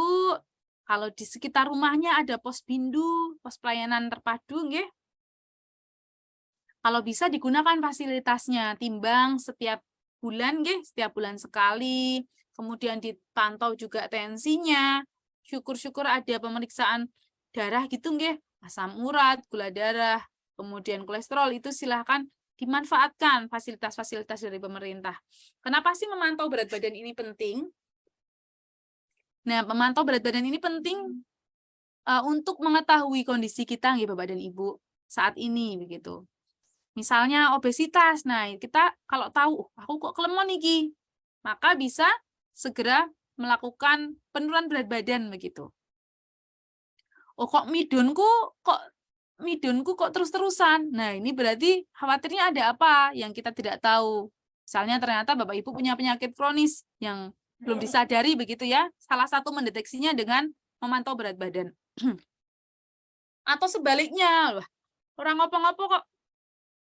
kalau di sekitar rumahnya ada pos bindu, pos pelayanan terpadu nggih. Kalau bisa digunakan fasilitasnya, timbang setiap bulan nggih, setiap bulan sekali, kemudian dipantau juga tensinya, syukur-syukur ada pemeriksaan darah gitu nggih, asam urat, gula darah, kemudian kolesterol, itu silahkan dimanfaatkan fasilitas-fasilitas dari pemerintah. Kenapa sih memantau berat badan ini penting? Nah, memantau berat badan ini penting untuk mengetahui kondisi kita nggih Bapak dan Ibu saat ini begitu. Misalnya obesitas. Nah, kita kalau tahu aku kok kelemon iki, maka bisa segera melakukan penurunan berat badan begitu. Oh, kok midunku kok terus-terusan. Nah, ini berarti khawatirnya ada apa yang kita tidak tahu. Misalnya ternyata Bapak Ibu punya penyakit kronis yang belum disadari begitu ya. Salah satu mendeteksinya dengan memantau berat badan. Atau sebaliknya, wah, orang ngopo-ngopo kok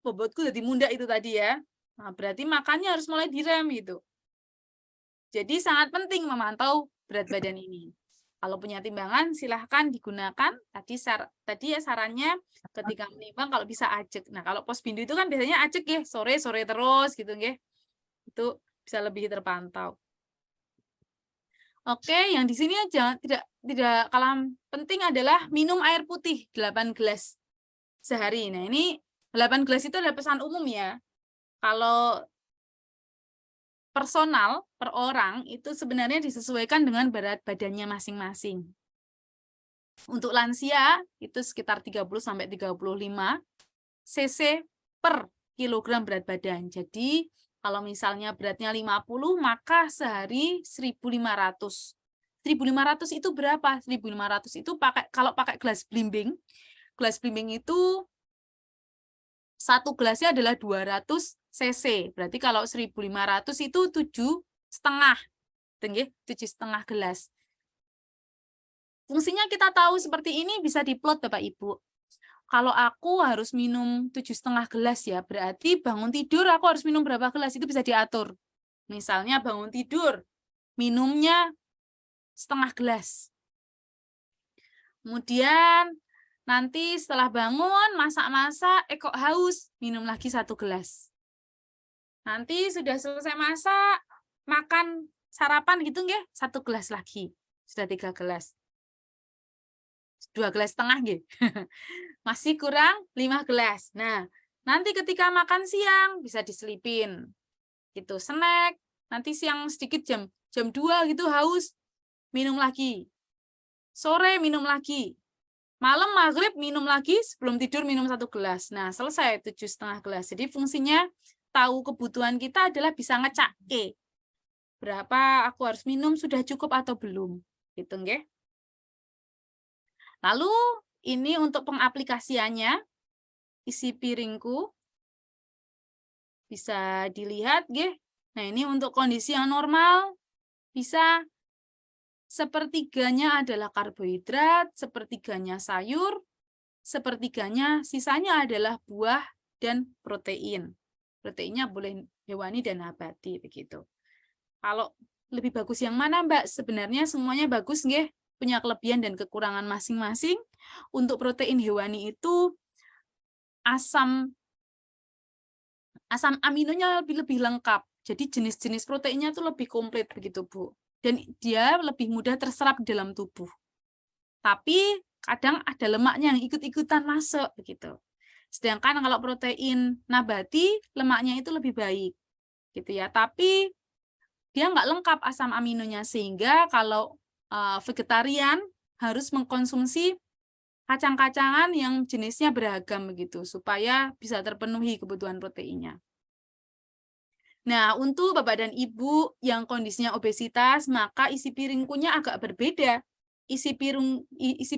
bobotku jadi munda itu tadi ya. Nah, berarti makannya harus mulai direm gitu. Jadi sangat penting memantau berat badan ini. Kalau punya timbangan silahkan digunakan. Tadi ya sarannya ketika menimbang kalau bisa ajek. Nah, kalau posbindu itu kan biasanya ajek ya, sore-sore terus gitu nggih. Itu bisa lebih terpantau. Oke, yang di sini aja tidak kalah penting adalah minum air putih 8 gelas sehari. Nah, ini 8 gelas itu adalah pesan umum ya. Kalau personal per orang itu sebenarnya disesuaikan dengan berat badannya masing-masing. Untuk lansia itu sekitar 30 sampai 35 cc per kilogram berat badan. Jadi kalau misalnya beratnya 50, maka sehari 1.500. 1.500 itu berapa? 1.500 itu kalau pakai gelas blimbing. Gelas blimbing itu satu gelasnya adalah 200 cc. Berarti kalau 1.500 itu 7,5. 7,5 gelas. Fungsinya kita tahu seperti ini bisa diplot Bapak Ibu. Kalau aku harus minum 7,5 gelas ya, berarti bangun tidur aku harus minum berapa gelas, itu bisa diatur. Misalnya bangun tidur, minumnya setengah gelas. Kemudian nanti setelah bangun, masak-masak, kok haus, minum lagi 1 gelas. Nanti sudah selesai masak, makan sarapan gitu nggih, 1 gelas lagi. Sudah 3 gelas. 2,5 gelas nggih. Masih kurang 5 gelas. Nah, nanti ketika makan siang bisa diselipin. Gitu, snack. Nanti siang sedikit jam 2 gitu haus, minum lagi. Sore minum lagi. Malam maghrib minum lagi, sebelum tidur minum 1 gelas. Nah, selesai 7,5 gelas. Jadi fungsinya tahu kebutuhan kita adalah bisa ngecak berapa aku harus minum, sudah cukup atau belum. Gitu nggih. Lalu ini untuk pengaplikasiannya, isi piringku bisa dilihat nggih. Nah, ini untuk kondisi yang normal bisa sepertiganya adalah karbohidrat, sepertiganya sayur, sepertiganya sisanya adalah buah dan protein. Proteinnya boleh hewani dan nabati begitu. Kalau lebih bagus yang mana, Mbak? Sebenarnya semuanya bagus nggih, punya kelebihan dan kekurangan masing-masing. Untuk protein hewani itu asam aminonya lebih lengkap. Jadi jenis-jenis proteinnya itu lebih komplit begitu, Bu. Dan dia lebih mudah terserap dalam tubuh. Tapi kadang ada lemaknya yang ikut-ikutan masuk begitu. Sedangkan kalau protein nabati, lemaknya itu lebih baik. Gitu ya. Tapi dia nggak lengkap asam aminonya, sehingga kalau vegetarian harus mengkonsumsi kacang-kacangan yang jenisnya beragam begitu supaya bisa terpenuhi kebutuhan proteinnya. Nah, untuk Bapak dan Ibu yang kondisinya obesitas, maka isi piringkunya agak berbeda. Isi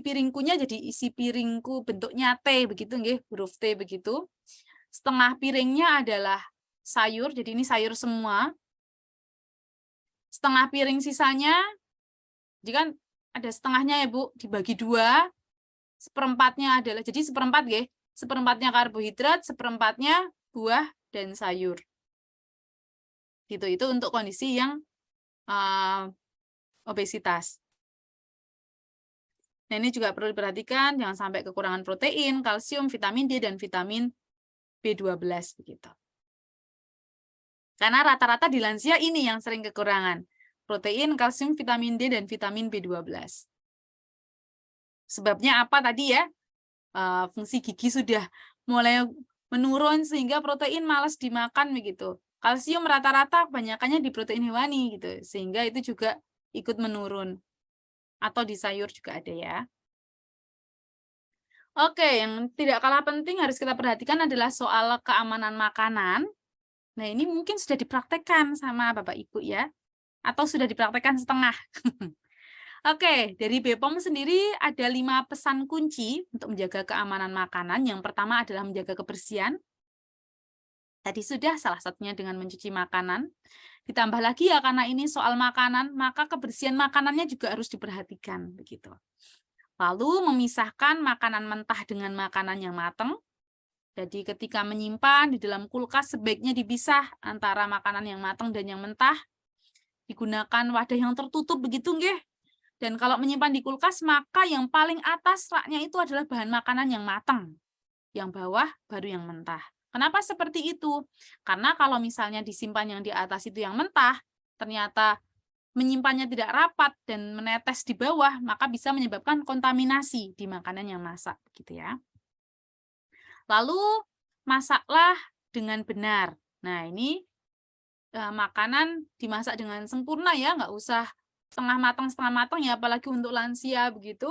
piringkunya jadi isi piringku bentuknya T begitu nggih, huruf T begitu. Setengah piringnya adalah sayur, jadi ini sayur semua. Setengah piring sisanya, jadi kan ada setengahnya ya Bu, dibagi 2, seperempatnya adalah, jadi seperempat nggih, seperempatnya karbohidrat, seperempatnya buah dan sayur. Gitu, itu untuk kondisi yang obesitas. Nah, ini juga perlu diperhatikan, jangan sampai kekurangan protein, kalsium, vitamin D, dan vitamin B12 begitu. Karena rata-rata di lansia ini yang sering kekurangan. Protein, kalsium, vitamin D, dan vitamin B12. Sebabnya apa tadi ya? Fungsi gigi sudah mulai menurun sehingga protein malas dimakan begitu. Kalsium rata-rata kebanyakannya di protein hewani gitu, sehingga itu juga ikut menurun. Atau di sayur juga ada ya. Oke, yang tidak kalah penting harus kita perhatikan adalah soal keamanan makanan. Nah, ini mungkin sudah dipraktekkan sama Bapak Ibu ya, atau sudah dipraktekkan setengah. Oke, dari BPOM sendiri ada 5 pesan kunci untuk menjaga keamanan makanan. Yang pertama adalah menjaga kebersihan. Tadi sudah salah satunya dengan mencuci makanan. Ditambah lagi ya karena ini soal makanan, maka kebersihan makanannya juga harus diperhatikan begitu. Lalu memisahkan makanan mentah dengan makanan yang matang. Jadi ketika menyimpan di dalam kulkas sebaiknya dipisah antara makanan yang matang dan yang mentah. Digunakan wadah yang tertutup begitu nggih. Dan kalau menyimpan di kulkas maka yang paling atas raknya itu adalah bahan makanan yang matang. Yang bawah baru yang mentah. Kenapa seperti itu? Karena kalau misalnya disimpan yang di atas itu yang mentah, ternyata menyimpannya tidak rapat dan menetes di bawah, maka bisa menyebabkan kontaminasi di makanan yang masak, gitu ya. Lalu masaklah dengan benar. Nah, ini makanan dimasak dengan sempurna ya, nggak usah setengah matang ya, apalagi untuk lansia begitu.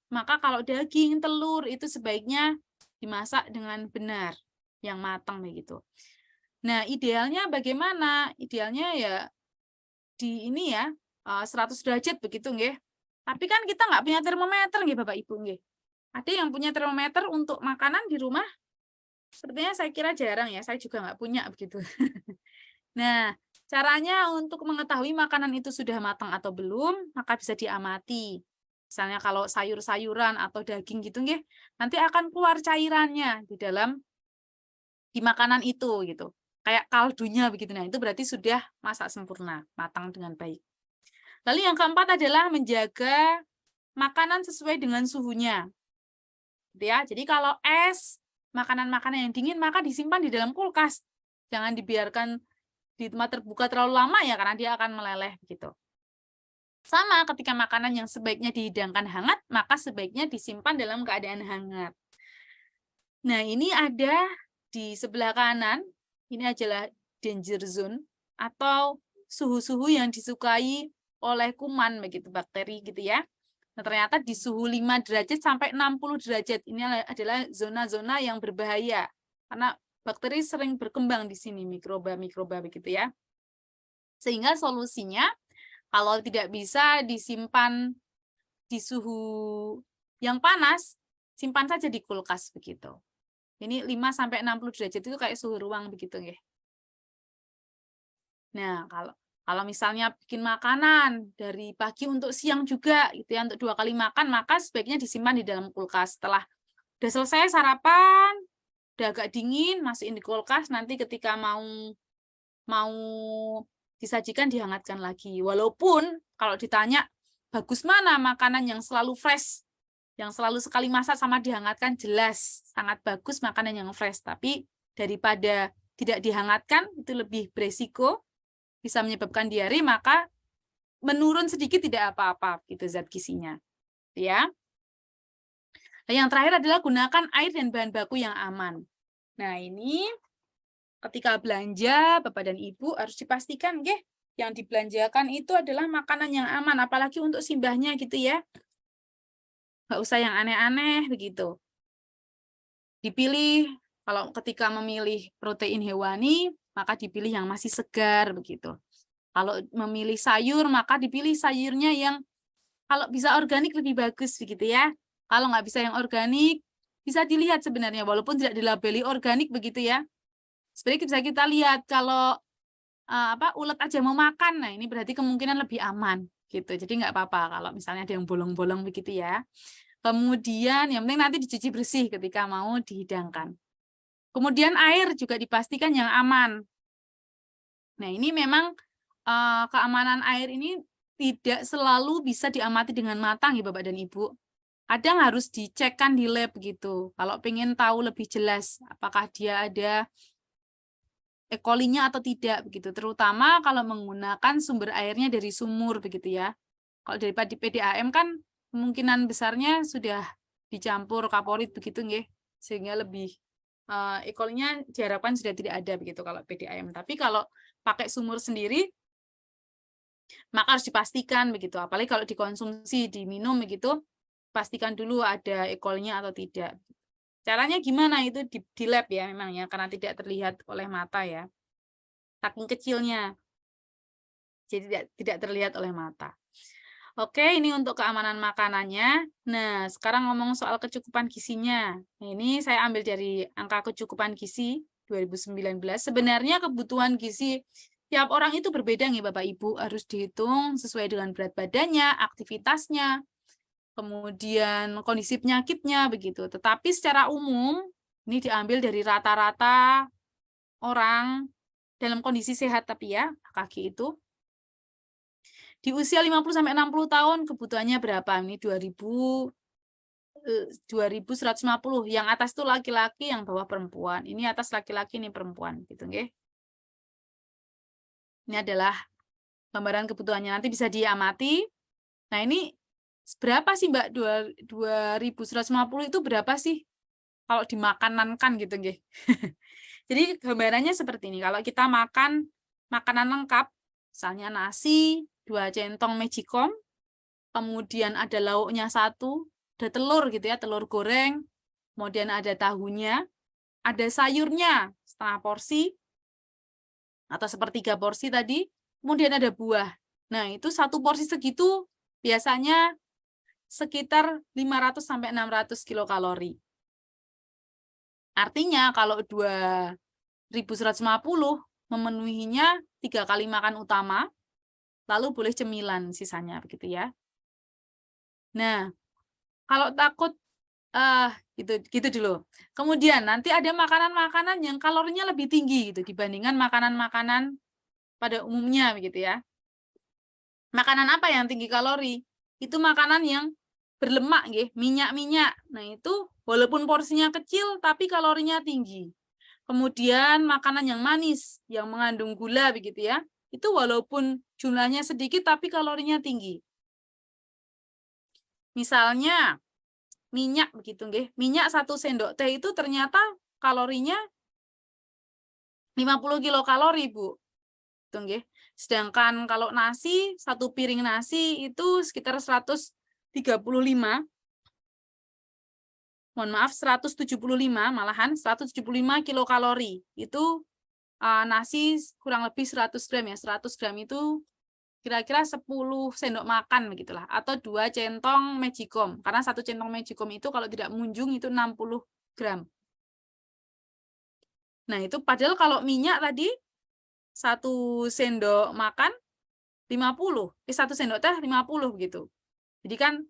Maka kalau daging, telur itu sebaiknya dimasak dengan benar, yang matang begitu. Nah, idealnya bagaimana? Idealnya ya di ini ya 100 derajat begitu nggih. Tapi kan kita nggak punya termometer nggih Bapak Ibu nggih. Ada yang punya termometer untuk makanan di rumah? Sepertinya saya kira jarang ya, saya juga nggak punya begitu. Nah, caranya untuk mengetahui makanan itu sudah matang atau belum, maka bisa diamati. Misalnya kalau sayur-sayuran atau daging gitu nggih, nanti akan keluar cairannya di makanan itu gitu. Kayak kaldunya begitu. Nah, itu berarti sudah masak sempurna, matang dengan baik. Lalu yang keempat adalah menjaga makanan sesuai dengan suhunya. Gitu ya. Jadi kalau es, makanan-makanan yang dingin maka disimpan di dalam kulkas. Jangan dibiarkan di tempat terbuka terlalu lama ya karena dia akan meleleh gitu. Sama ketika makanan yang sebaiknya dihidangkan hangat, maka sebaiknya disimpan dalam keadaan hangat. Nah, ini ada di sebelah kanan, ini adalah danger zone atau suhu-suhu yang disukai oleh kuman begitu, bakteri gitu ya. Nah, ternyata di suhu 5 derajat sampai 60 derajat ini adalah zona-zona yang berbahaya karena bakteri sering berkembang di sini, mikroba-mikroba begitu ya. Sehingga solusinya kalau tidak bisa disimpan di suhu yang panas, simpan saja di kulkas begitu. Ini 5 sampai 60 derajat itu kayak suhu ruang begitu nggih. Nah, kalau misalnya bikin makanan dari pagi untuk siang juga gitu ya, untuk 2 kali makan, maka sebaiknya disimpan di dalam kulkas. Setelah udah selesai sarapan, udah agak dingin, masukin di kulkas, nanti ketika mau disajikan dihangatkan lagi. Walaupun kalau ditanya bagus mana makanan yang selalu fresh, yang selalu sekali masak sama dihangatkan, jelas sangat bagus makanan yang fresh. Tapi daripada tidak dihangatkan itu lebih beresiko, bisa menyebabkan diare, maka menurun sedikit tidak apa-apa gitu zat gizinya. Ya. Nah, yang terakhir adalah gunakan air dan bahan baku yang aman. Nah, ini ketika belanja Bapak dan Ibu harus dipastikan nggih yang dibelanjakan itu adalah makanan yang aman, apalagi untuk simbahnya gitu ya. Nggak usah yang aneh-aneh begitu. Dipilih, kalau ketika memilih protein hewani, maka dipilih yang masih segar begitu. Kalau memilih sayur, maka dipilih sayurnya yang kalau bisa organik lebih bagus begitu ya. Kalau nggak bisa yang organik, bisa dilihat sebenarnya walaupun tidak dilabeli organik begitu ya. Sebenarnya bisa kita lihat kalau ulet aja mau makan, nah ini berarti kemungkinan lebih aman gitu. Jadi nggak apa-apa kalau misalnya ada yang bolong-bolong begitu ya. Kemudian yang penting nanti dicuci bersih ketika mau dihidangkan. Kemudian air juga dipastikan yang aman. Nah, ini memang keamanan air ini tidak selalu bisa diamati dengan matang ya Bapak dan Ibu. Kadang harus dicekkan di lab gitu. Kalau pengen tahu lebih jelas apakah dia ada E. coli-nya atau tidak begitu. Terutama kalau menggunakan sumber airnya dari sumur begitu ya. Kalau daripada di PDAM kan kemungkinan besarnya sudah dicampur kaporit begitu nggih, sehingga lebih E. coli-nya diharapkan sudah tidak ada begitu kalau PDAM. Tapi kalau pakai sumur sendiri, maka harus dipastikan begitu. Apalagi kalau dikonsumsi, diminum begitu, pastikan dulu ada E. coli-nya atau tidak. Caranya gimana itu di lab ya memang ya, karena tidak terlihat oleh mata ya. Saking kecilnya, jadi tidak terlihat oleh mata. Oke, ini untuk keamanan makanannya. Nah, sekarang ngomong soal kecukupan gizinya. Nah, ini saya ambil dari angka kecukupan gizi 2019. Sebenarnya kebutuhan gizi tiap orang itu berbeda nih Bapak Ibu, harus dihitung sesuai dengan berat badannya, aktivitasnya, kemudian kondisi penyakitnya begitu. Tetapi secara umum ini diambil dari rata-rata orang dalam kondisi sehat tapi ya, kaki itu di usia 50-60 tahun kebutuhannya berapa? Ini 2150. Yang atas itu laki-laki, yang bawah perempuan. Ini atas laki-laki, ini perempuan gitu nggih. Ini adalah gambaran kebutuhannya, nanti bisa diamati. Nah, ini berapa sih Mbak 2150 itu berapa sih kalau dimakanankan gitu nggih. Jadi gambarannya seperti ini. Kalau kita makan makanan lengkap, misalnya nasi, 2 centong magicom, kemudian ada lauknya 1, ada telur gitu ya, telur goreng, kemudian ada tahunya, ada sayurnya setengah porsi, atau sepertiga porsi tadi, kemudian ada buah. Nah, itu 1 porsi segitu biasanya sekitar 500-600 kilokalori. Artinya kalau 2150 memenuhinya 3 kali makan utama, lalu boleh cemilan sisanya begitu ya. Nah, kalau takut gitu dulu. Kemudian nanti ada makanan-makanan yang kalorinya lebih tinggi gitu dibandingkan makanan-makanan pada umumnya begitu ya. Makanan apa yang tinggi kalori? Itu makanan yang berlemak nggih, minyak-minyak. Nah, itu walaupun porsinya kecil tapi kalorinya tinggi. Kemudian makanan yang manis, yang mengandung gula begitu ya. Itu walaupun jumlahnya sedikit tapi kalorinya tinggi. Misalnya minyak begitu nggih. Minyak 1 sendok teh itu ternyata kalorinya 50 kilokalori, Bu. Gitu nggih. Sedangkan kalau nasi, 1 piring nasi itu sekitar 135. Mohon maaf, 175 malahan 175 kilokalori. Itu nasi kurang lebih 100 gram ya. 100 gram itu kira-kira 10 sendok makan begitulah, atau 2 centong magicom. Karena 1 centong magicom itu kalau tidak munjung itu 60 gram. Nah, itu padahal kalau minyak tadi 1 sendok makan 50, 1 sendok teh 50 gitu. Jadi kan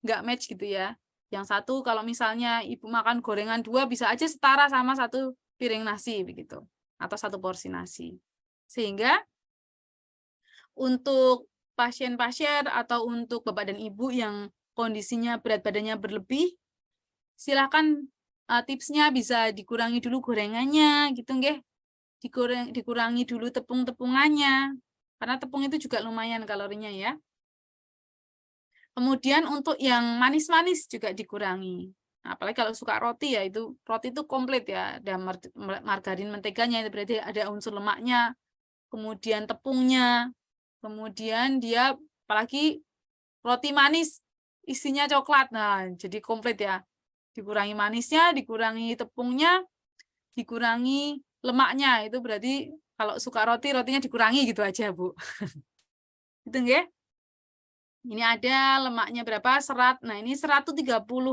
nggak match gitu ya. Yang satu kalau misalnya ibu makan gorengan 2 bisa aja setara sama 1 piring nasi begitu, atau 1 porsi nasi. Sehingga untuk pasien-pasien atau untuk bapak dan ibu yang kondisinya berat badannya berlebih, silahkan tipsnya bisa dikurangi dulu gorengannya gitu nggih. Dikurangi dulu tepung-tepungannya. Karena tepung itu juga lumayan kalorinya ya. Kemudian untuk yang manis-manis juga dikurangi. Nah, apalagi kalau suka roti ya, itu roti itu komplit ya, ada margarin, menteganya, itu berarti ada unsur lemaknya, kemudian tepungnya, kemudian dia apalagi roti manis isinya coklat. Nah, jadi komplit ya. Dikurangi manisnya, dikurangi tepungnya, dikurangi lemaknya. Itu berarti kalau suka roti, rotinya dikurangi gitu aja, Bu. Gitu nggih? Ini ada lemaknya berapa? Serat. Nah, ini 130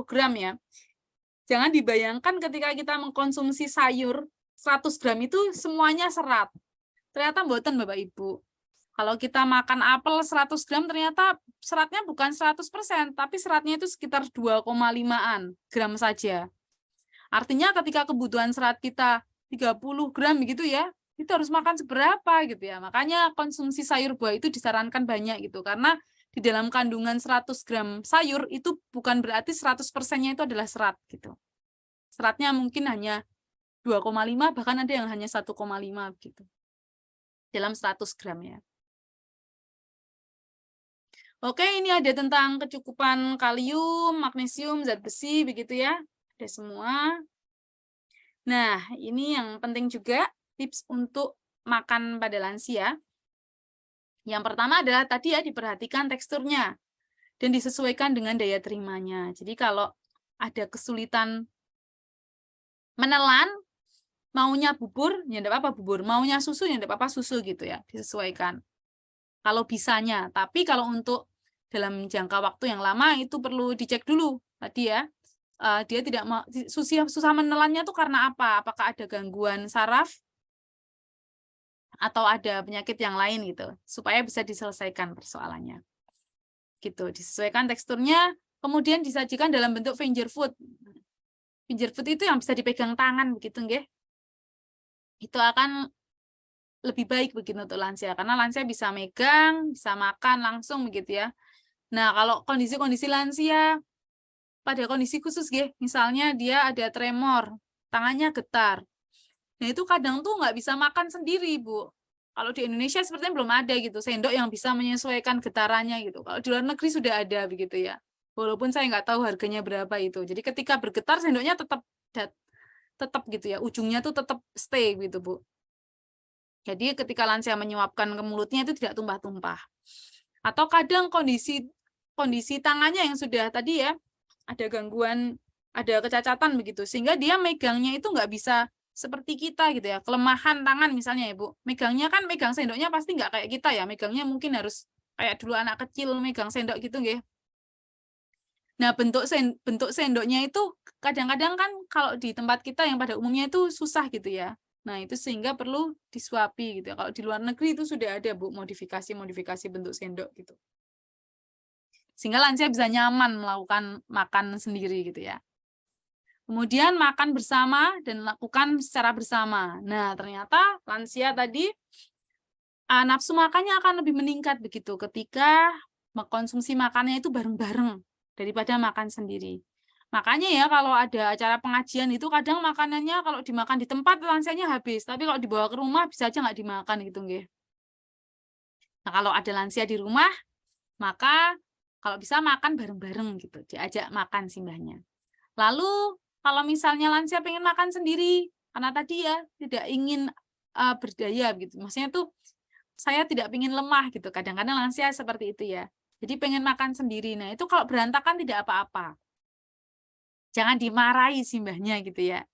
gram ya. Jangan dibayangkan ketika kita mengkonsumsi sayur, 100 gram itu semuanya serat. Ternyata mboten Bapak Ibu. Kalau kita makan apel 100 gram, ternyata seratnya bukan 100%, tapi seratnya itu sekitar 2,5-an gram saja. Artinya ketika kebutuhan serat kita 30 gram begitu ya, itu harus makan seberapa gitu ya. Makanya konsumsi sayur buah itu disarankan banyak gitu, karena di dalam kandungan 100 gram sayur itu bukan berarti 100%-nya itu adalah serat gitu. Seratnya mungkin hanya 2,5, bahkan ada yang hanya 1,5 gitu. Dalam 100 gram ya. Oke, ini ada tentang kecukupan kalium, magnesium, zat besi, begitu ya. Ada semua. Nah, ini yang penting juga, tips untuk makan pada lansia. Yang pertama adalah tadi ya, diperhatikan teksturnya dan disesuaikan dengan daya terimanya. Jadi kalau ada kesulitan menelan, maunya bubur, ya enggak apa-apa bubur. Maunya susu, ya enggak apa-apa susu gitu ya, disesuaikan. Kalau bisanya, tapi kalau untuk dalam jangka waktu yang lama itu perlu dicek dulu tadi ya. Dia tidak mau susah menelannya tuh karena apa? Apakah ada gangguan saraf atau ada penyakit yang lain gitu, supaya bisa diselesaikan persoalannya. Gitu, disesuaikan teksturnya, kemudian disajikan dalam bentuk finger food. Finger food itu yang bisa dipegang tangan begitu nggih. Itu akan lebih baik begitu untuk lansia karena lansia bisa megang, bisa makan langsung begitu ya. Nah, kalau kondisi-kondisi lansia pada kondisi khusus nggih, misalnya dia ada tremor, tangannya getar. Nah, itu kadang tuh nggak bisa makan sendiri, Bu. Kalau di Indonesia sepertinya belum ada gitu, sendok yang bisa menyesuaikan getarannya gitu. Kalau di luar negeri sudah ada begitu ya. Walaupun saya nggak tahu harganya berapa itu. Jadi ketika bergetar sendoknya tetap gitu ya, ujungnya tuh tetap stay gitu, Bu. Jadi ketika lansia menyuapkan ke mulutnya itu tidak tumpah-tumpah. Atau kadang kondisi tangannya yang sudah tadi ya, ada gangguan, ada kecacatan begitu, sehingga dia megangnya itu nggak bisa seperti kita gitu ya, kelemahan tangan misalnya ya Bu, megangnya kan megang sendoknya pasti nggak kayak kita ya, megangnya mungkin harus kayak dulu anak kecil megang sendok gitu nggih. Nah, bentuk sendoknya itu kadang-kadang kan kalau di tempat kita yang pada umumnya itu susah gitu ya. Nah, itu sehingga perlu disuapi gitu ya. Kalau di luar negeri itu sudah ada Bu modifikasi bentuk sendok gitu. Sehingga lansia bisa nyaman melakukan makan sendiri gitu ya. Kemudian makan bersama dan lakukan secara bersama. Nah, ternyata lansia tadi nafsu makannya akan lebih meningkat begitu ketika mengkonsumsi makannya itu bareng-bareng daripada makan sendiri. Makanya ya kalau ada acara pengajian itu kadang makanannya kalau dimakan di tempat lansianya habis, tapi kalau dibawa ke rumah bisa aja nggak dimakan gitu nggih. Nah, kalau ada lansia di rumah, maka kalau bisa makan bareng-bareng gitu, diajak makan simbahnya. Lalu kalau misalnya lansia pengen makan sendiri, karena tadi ya tidak ingin berdaya gitu. Maksudnya tuh saya tidak ingin lemah gitu. Kadang-kadang lansia seperti itu ya. Jadi pengen makan sendiri. Nah, itu kalau berantakan tidak apa-apa. Jangan dimarahi simbahnya gitu ya.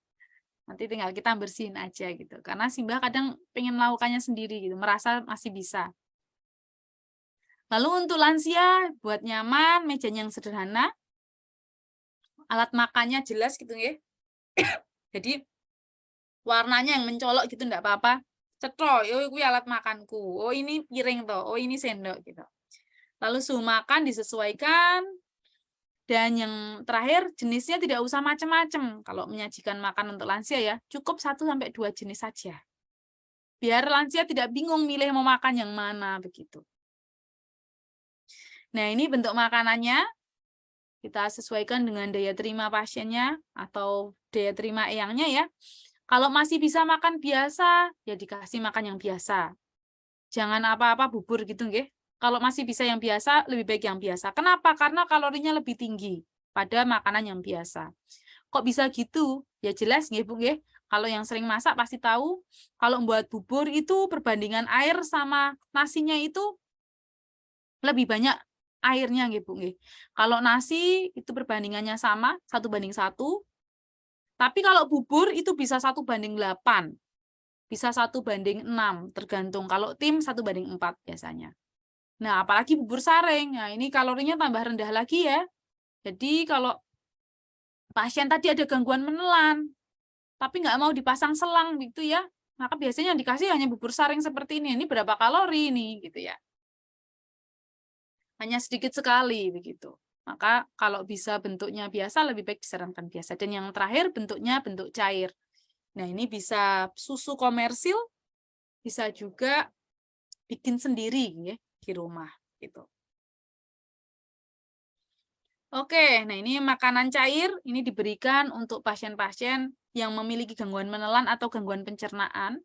Nanti tinggal kita bersihin aja gitu. Karena simbah kadang pengen melakukannya sendiri gitu, merasa masih bisa. Lalu untuk lansia buat nyaman, mejanya yang sederhana, alat makannya jelas gitu ya. Jadi warnanya yang mencolok gitu enggak apa-apa. Cetro, oh ini alat makanku. Oh ini piring toh. Oh ini sendok gitu. Lalu suhu makan disesuaikan. Dan yang terakhir jenisnya tidak usah macam-macam. Kalau menyajikan makan untuk lansia ya, cukup 1-2 jenis saja. Biar lansia tidak bingung milih mau makan yang mana begitu. Nah, ini bentuk makanannya. Kita sesuaikan dengan daya terima pasiennya atau daya terima eyangnya ya. Kalau masih bisa makan biasa, ya dikasih makan yang biasa. Jangan apa-apa bubur gitu nggih. Kalau masih bisa yang biasa, lebih baik yang biasa. Kenapa? Karena kalorinya lebih tinggi pada makanan yang biasa. Kok bisa gitu? Ya jelas nggih Bu nggih. Kalau yang sering masak pasti tahu, kalau membuat bubur itu perbandingan air sama nasinya itu lebih banyak airnya nggih Bu nggih. Kalau nasi itu perbandingannya sama 1:1, tapi kalau bubur itu bisa 1:8, bisa 1:6, tergantung. Kalau tim 1:4 biasanya. Nah, apalagi bubur sareng. Nah, ini kalorinya tambah rendah lagi ya. Jadi kalau pasien tadi ada gangguan menelan, tapi nggak mau dipasang selang gitu ya, maka biasanya yang dikasih hanya bubur sareng seperti ini. Ini berapa kalori nih gitu ya. Hanya sedikit sekali begitu. Maka kalau bisa bentuknya biasa, lebih baik disarankan biasa. Dan yang terakhir bentuknya bentuk cair. Nah, ini bisa susu komersil, bisa juga bikin sendiri ya, di rumah gitu. Oke, nah ini makanan cair, ini diberikan untuk pasien-pasien yang memiliki gangguan menelan atau gangguan pencernaan.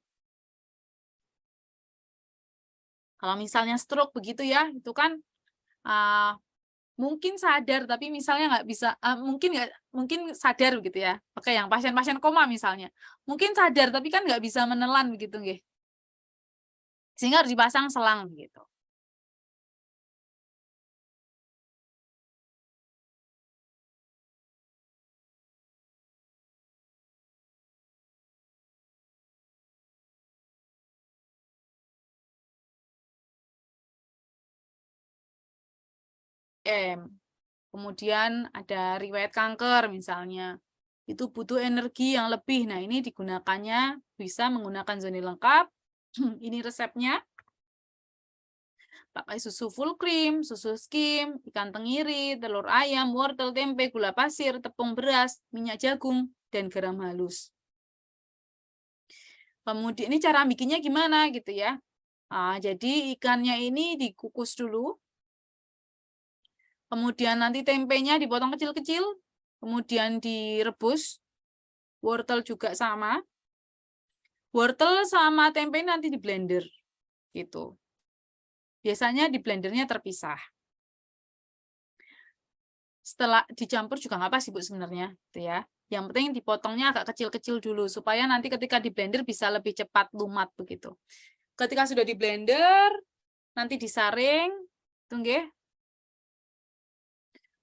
Kalau misalnya stroke begitu ya, itu kan mungkin sadar tapi misalnya nggak bisa, mungkin sadar gitu ya. Oke, yang pasien-pasien koma misalnya, mungkin sadar tapi kan nggak bisa menelan begitu nggih. Sehingga harus dipasang selang gitu. Kemudian ada riwayat kanker misalnya, itu butuh energi yang lebih. Nah, ini digunakannya bisa menggunakan zoni lengkap. Ini resepnya. Pakai susu full cream, susu skim, ikan tenggiri, telur ayam, wortel, tempe, gula pasir, tepung beras, minyak jagung, dan garam halus. Kemudian ini cara bikinnya gimana gitu ya. Jadi ikannya ini dikukus dulu. Kemudian nanti tempenya dipotong kecil-kecil, kemudian direbus. Wortel juga sama. Wortel sama tempe nanti di blender gitu. Biasanya di blendernya terpisah. Setelah dicampur juga nggak apa sih Bu sebenarnya, gitu ya. Yang penting dipotongnya agak kecil-kecil dulu supaya nanti ketika di blender bisa lebih cepat lumat begitu. Ketika sudah di blender, nanti disaring, tunggu.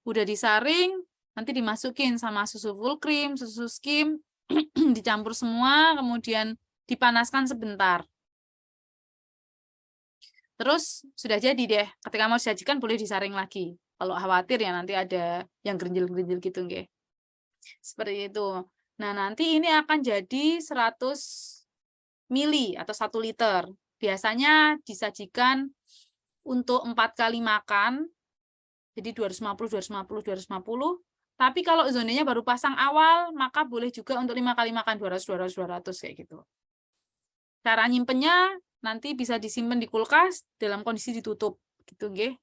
Udah disaring, nanti dimasukin sama susu full cream, susu skim, dicampur semua, kemudian dipanaskan sebentar. Terus sudah jadi deh. Ketika mau disajikan boleh disaring lagi. Kalau khawatir ya nanti ada yang gerinjil-gerinjil gitu nggih. Seperti itu. Nah, nanti ini akan jadi 100 mili atau 1 liter. Biasanya disajikan untuk 4 kali makan. Jadi 250. Tapi kalau zonanya baru pasang awal, maka boleh juga untuk 5 kali makan 200 kayak gitu. Cara nyimpennya nanti bisa disimpan di kulkas dalam kondisi ditutup gitu nggih.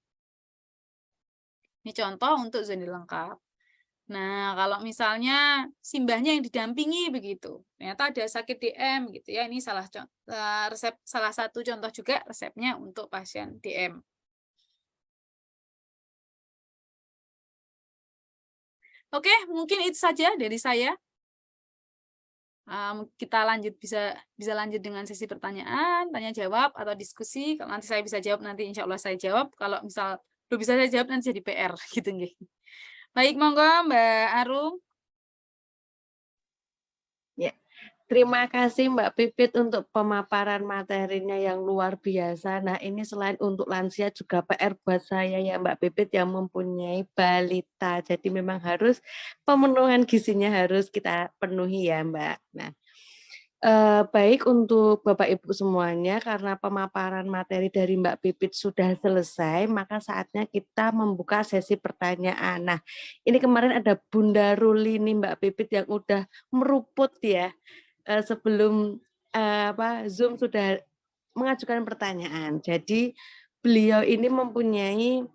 Ini contoh untuk zoni lengkap. Nah, kalau misalnya simbahnya yang didampingi begitu, ternyata ada sakit DM gitu ya. Ini salah satu contoh juga resepnya untuk pasien DM. Oke, mungkin itu saja dari saya. Kita bisa lanjut dengan sesi pertanyaan, tanya jawab atau diskusi. Kalau nanti saya bisa jawab, nanti insya Allah saya jawab. Kalau misal belum bisa saya jawab, nanti jadi PR gitu nggih. Baik, monggo Mbak Arum. Ya, terima kasih Mbak Pipit untuk pemaparan materinya yang luar biasa. Nah, ini selain untuk lansia juga PR buat saya ya Mbak Pipit yang mempunyai balita. Jadi memang harus pemenuhan gizinya harus kita penuhi ya Mbak. Nah, baik untuk Bapak Ibu semuanya, karena pemaparan materi dari Mbak Pipit sudah selesai, maka saatnya kita membuka sesi pertanyaan. Nah, ini kemarin ada Bunda Ruli nih Mbak Pipit yang udah meruput ya, sebelum Zoom sudah mengajukan pertanyaan. Jadi beliau ini mempunyai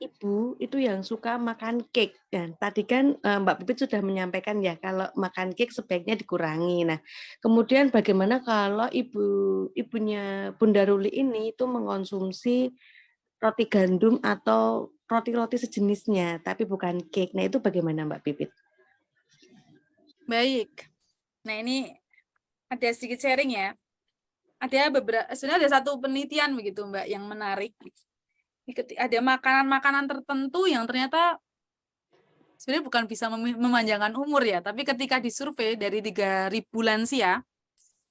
ibu itu yang suka makan cake. Dan tadi kan Mbak Pipit sudah menyampaikan ya kalau makan cake sebaiknya dikurangi. Nah, kemudian bagaimana kalau ibunya Bunda Ruli ini itu mengkonsumsi roti gandum atau roti-roti sejenisnya, tapi bukan cake. Nah, itu bagaimana Mbak Pipit? Baik. Nah, ini ada sedikit sharing ya. Sebenarnya ada satu penelitian begitu Mbak yang menarik. Ada makanan-makanan tertentu yang ternyata sebenarnya bukan bisa memanjangkan umur ya, tapi ketika disurvei dari 3.000 lansia,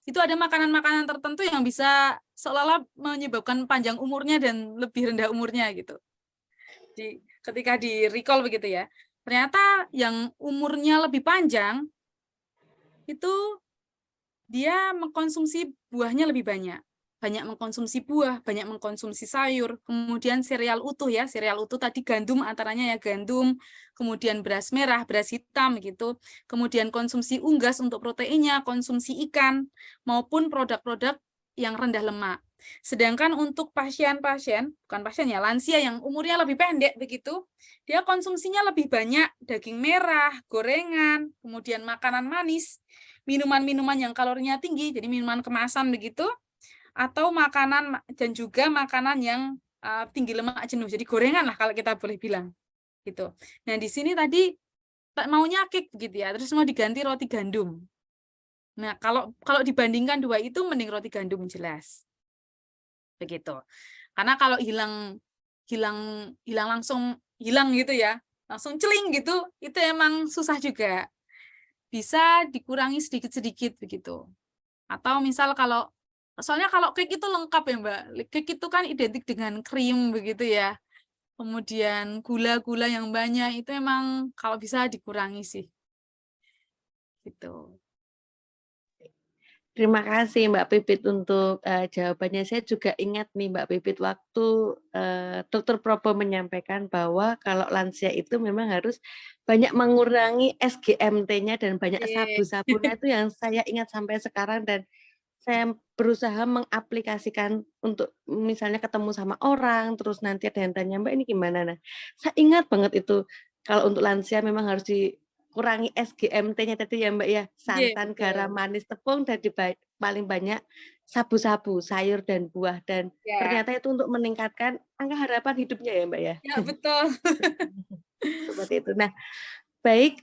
itu ada makanan-makanan tertentu yang bisa seolah-olah menyebabkan panjang umurnya dan lebih rendah umurnya gitu. Ketika di recall begitu ya, ternyata yang umurnya lebih panjang itu dia mengkonsumsi buahnya lebih banyak. Banyak mengkonsumsi buah, banyak mengkonsumsi sayur, kemudian sereal utuh ya, sereal utuh tadi gandum antaranya ya gandum, kemudian beras merah, beras hitam gitu, kemudian konsumsi unggas untuk proteinnya, konsumsi ikan, maupun produk-produk yang rendah lemak. Sedangkan untuk pasien-pasien, bukan pasien ya, lansia yang umurnya lebih pendek begitu, dia konsumsinya lebih banyak daging merah, gorengan, kemudian makanan manis, minuman-minuman yang kalorinya tinggi, jadi minuman kemasan begitu, atau makanan dan juga makanan yang tinggi lemak jenuh. Jadi gorengan lah kalau kita boleh bilang gitu. Nah di sini tadi maunya cake begitu ya, terus mau diganti roti gandum. Nah kalau dibandingkan dua itu mending roti gandum jelas begitu. Karena kalau hilang langsung hilang gitu ya, langsung celing gitu, itu emang susah juga. Bisa dikurangi sedikit-sedikit begitu. Atau misal soalnya kalau cake itu lengkap ya Mbak, cake itu kan identik dengan krim begitu ya. Kemudian gula-gula yang banyak itu emang kalau bisa dikurangi sih. Gitu. Terima kasih Mbak Pipit untuk jawabannya. Saya juga ingat nih Mbak Pipit waktu Dr. Probo menyampaikan bahwa kalau lansia itu memang harus banyak mengurangi SGMT-nya dan banyak sabu-sabunya itu yang saya ingat sampai sekarang, dan saya berusaha mengaplikasikan untuk misalnya ketemu sama orang, terus nanti ada yang tanya, Mbak ini gimana? Nah, saya ingat banget itu, kalau untuk lansia memang harus dikurangi SGMT-nya tadi ya Mbak ya, santan, garam, manis, tepung, dan paling banyak sabu-sabu, sayur dan buah, dan ternyata itu untuk meningkatkan angka harapan hidupnya ya Mbak ya. Ya betul. Seperti itu. Nah, baik,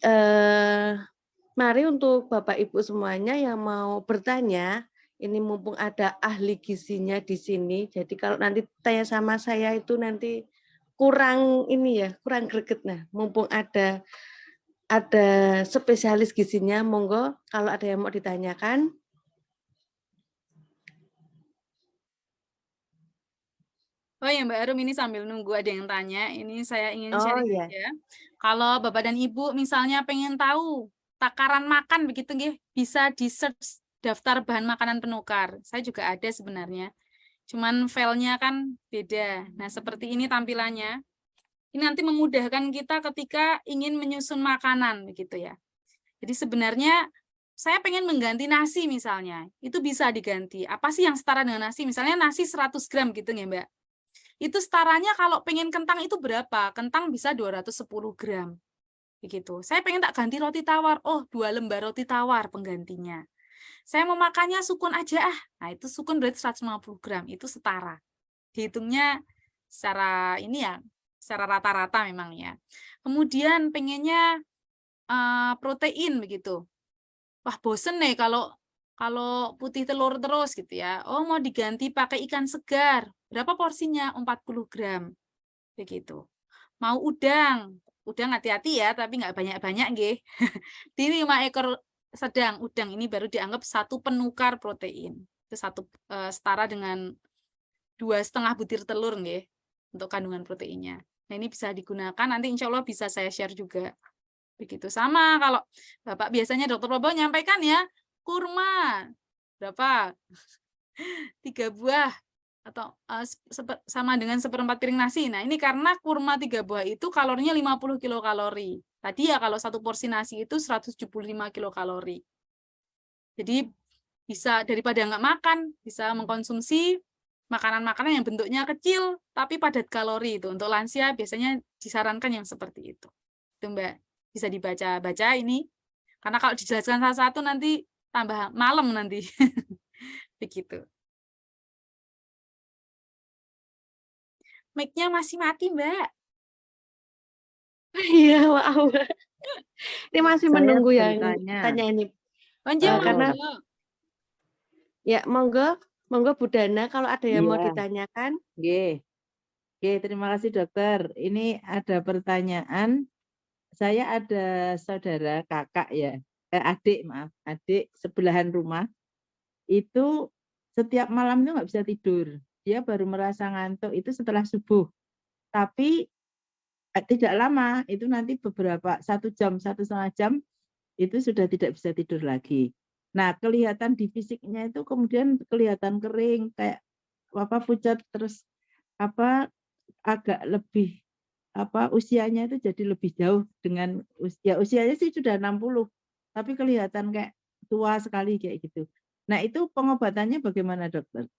mari untuk Bapak Ibu semuanya yang mau bertanya, ini mumpung ada ahli gizinya di sini, jadi kalau nanti tanya sama saya itu nanti kurang ini ya, kurang greget. Nah, mumpung ada spesialis gizinya, monggo kalau ada yang mau ditanyakan. Oh ya Mbak Arum, ini sambil nunggu ada yang tanya, ini saya ingin Oh sharing ya. aja. Kalau Bapak dan Ibu misalnya pengen tahu takaran makan begitu nggih, bisa di search daftar bahan makanan penukar. Saya juga ada sebenarnya. Cuman filenya kan beda. Nah, seperti ini tampilannya. Ini nanti memudahkan kita ketika ingin menyusun makanan begitu ya. Jadi sebenarnya saya pengen mengganti nasi misalnya. Itu bisa diganti. Apa sih yang setara dengan nasi? Misalnya nasi 100 gram gitu ya, Mbak. Itu setaranya kalau pengen kentang itu berapa? Kentang bisa 210 gram. Begitu. Saya pengen tak ganti roti tawar. Oh, 2 lembar roti tawar penggantinya. Saya mau makannya sukun aja ah. Nah, itu sukun berarti 150 gram. Itu setara. Dihitungnya secara ini ya, secara rata-rata memang ya. Kemudian pengennya protein begitu. Wah, bosen nih kalau putih telur terus gitu ya. Oh, mau diganti pakai ikan segar. Berapa porsinya? 40 gram. Begitu. Mau udang. Udang hati-hati ya, tapi nggak banyak-banyak nggih. Di 5 ekor sedang udang ini baru dianggap satu penukar protein. Itu setara dengan 2,5 butir telur nggih untuk kandungan proteinnya. Nah, ini bisa digunakan, nanti insya Allah bisa saya share juga. Begitu. Sama kalau Bapak biasanya Dokter Probo nyampaikan ya, kurma berapa? 3 buah atau sama dengan 1/4 piring nasi. Nah, ini karena kurma 3 buah itu kalorinya 50 kilokalori. Tadi ya kalau satu porsi nasi itu 175 kilokalori. Jadi bisa daripada nggak makan, bisa mengkonsumsi makanan-makanan yang bentuknya kecil tapi padat kalori itu. Untuk lansia biasanya disarankan yang seperti itu. Itu Mbak, bisa dibaca-baca ini. Karena kalau dijelaskan satu-satu nanti tambah malam nanti. Begitu. Mic-nya masih mati, Mbak. Iya, maaf. Ini masih menunggu yang tanya ini. Karena ya, monggo Bu Dana kalau ada yang mau ditanyakan. Oke, terima kasih dokter. Ini ada pertanyaan. Saya ada saudara kakak ya, adik sebelahan rumah. Itu setiap malam itu nggak bisa tidur. Dia baru merasa ngantuk itu setelah subuh. Tapi tidak lama, itu nanti beberapa 1 jam, 1,5 jam itu sudah tidak bisa tidur lagi. Nah, kelihatan di fisiknya itu kemudian kelihatan kering, kayak pucat, terus agak lebih usianya itu jadi lebih jauh dengan usianya sih sudah 60, tapi kelihatan kayak tua sekali kayak gitu. Nah, itu pengobatannya bagaimana, dokter?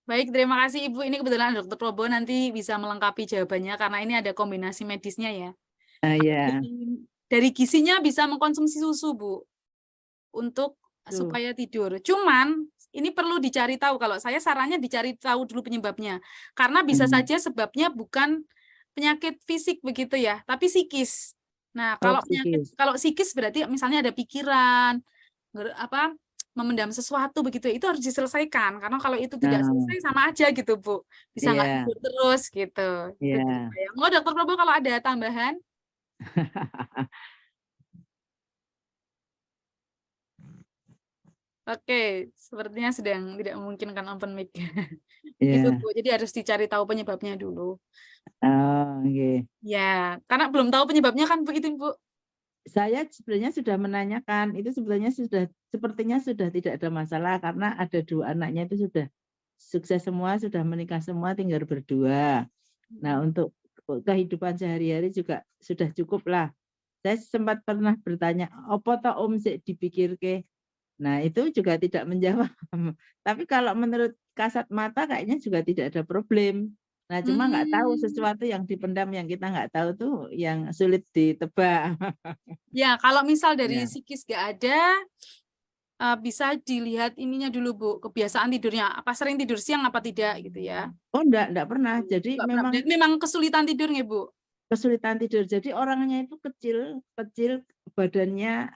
Baik, terima kasih Ibu. Ini kebetulan Dokter Probo nanti bisa melengkapi jawabannya karena ini ada kombinasi medisnya ya. Ya. Dari gizinya bisa mengkonsumsi susu, Bu, untuk supaya tidur. Cuman ini perlu dicari tahu. Kalau saya sarannya dicari tahu dulu penyebabnya. Karena bisa saja sebabnya bukan penyakit fisik begitu ya, tapi psikis. Nah, Oh, kalau psikis. kalau psikis berarti misalnya ada pikiran memendam sesuatu begitu, itu harus diselesaikan. Karena kalau itu tidak Nah, selesai sama aja gitu, Bu. Bisa nggak iya, tidur terus gitu. Itu dari iya. saya. Mau Dokter Probo kalau ada tambahan? Oke, sepertinya sedang tidak memungkinkan open mic. Itu Iya. Bu, jadi harus dicari tahu penyebabnya dulu. Oh, oke. Ya, karena belum tahu penyebabnya kan Bu itu Bu. Saya sebenarnya sudah menanyakan, itu sebenarnya sepertinya sudah tidak ada masalah karena ada 2 anaknya itu sudah sukses semua, sudah menikah semua, tinggal berdua. Nah, untuk kehidupan sehari-hari juga sudah cukup lah. Saya sempat pernah bertanya, apa toh Om sik dipikirke? Nah, itu juga tidak menjawab. Tapi kalau menurut kasat mata kayaknya juga tidak ada problem. Nah, cuma nggak tahu sesuatu yang dipendam yang kita nggak tahu tuh yang sulit ditebak. Ya, kalau misal dari Ya. psikis nggak ada, bisa dilihat ininya dulu Bu, kebiasaan tidurnya. Apa sering tidur siang apa tidak gitu ya. Oh, enggak pernah. Jadi Nggak pernah. memang Memang kesulitan tidurnya Bu. kesulitan tidur. Jadi orangnya itu kecil badannya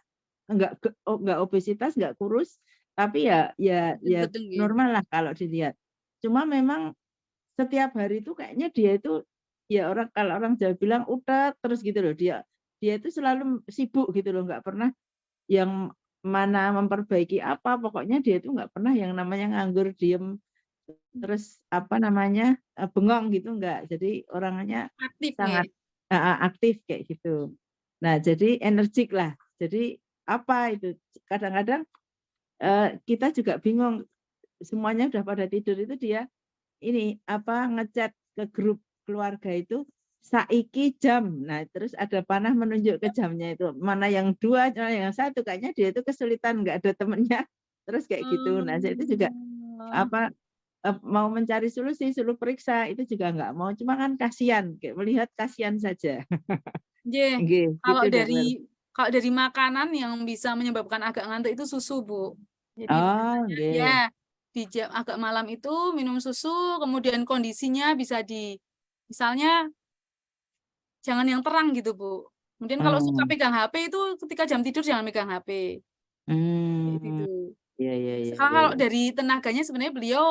enggak obesitas, enggak kurus, tapi ya Gedeng ya. normal lah kalau dilihat. Cuma memang setiap hari itu kayaknya dia itu ya kalau orang Jawa bilang utek terus gitu loh. Dia itu selalu sibuk gitu loh, enggak pernah yang mana memperbaiki apa, pokoknya dia itu enggak pernah yang namanya nganggur diem terus apa namanya bengong gitu enggak. Jadi orangnya Aktif ya. sangat aktif kayak gitu. Nah, jadi energik lah. Jadi apa itu kadang-kadang kita juga bingung semuanya udah pada tidur itu dia ini apa ngechat ke grup keluarga itu saiki jam. Nah, terus ada panah menunjuk ke jamnya itu. Mana yang 2, mana yang 1 kayaknya dia itu kesulitan nggak ada temennya. Terus kayak gitu. Nah, saya itu juga apa mau mencari solusi, suruh periksa itu juga nggak mau. Cuma kan kasihan, kayak melihat kasihan saja. Yeah. Nggih, Kalau gitu Dokter. dari makanan yang bisa menyebabkan agak ngantuk itu susu, Bu. Jadi Oh, biasanya nggih. ya di jam agak malam itu minum susu, kemudian kondisinya bisa misalnya jangan yang terang gitu, Bu. Kemudian kalau suka pegang HP itu ketika jam tidur jangan pegang HP. Kayak gitu. Iya, iya, iya, Sekarang iya, kalau iya. dari tenaganya sebenarnya beliau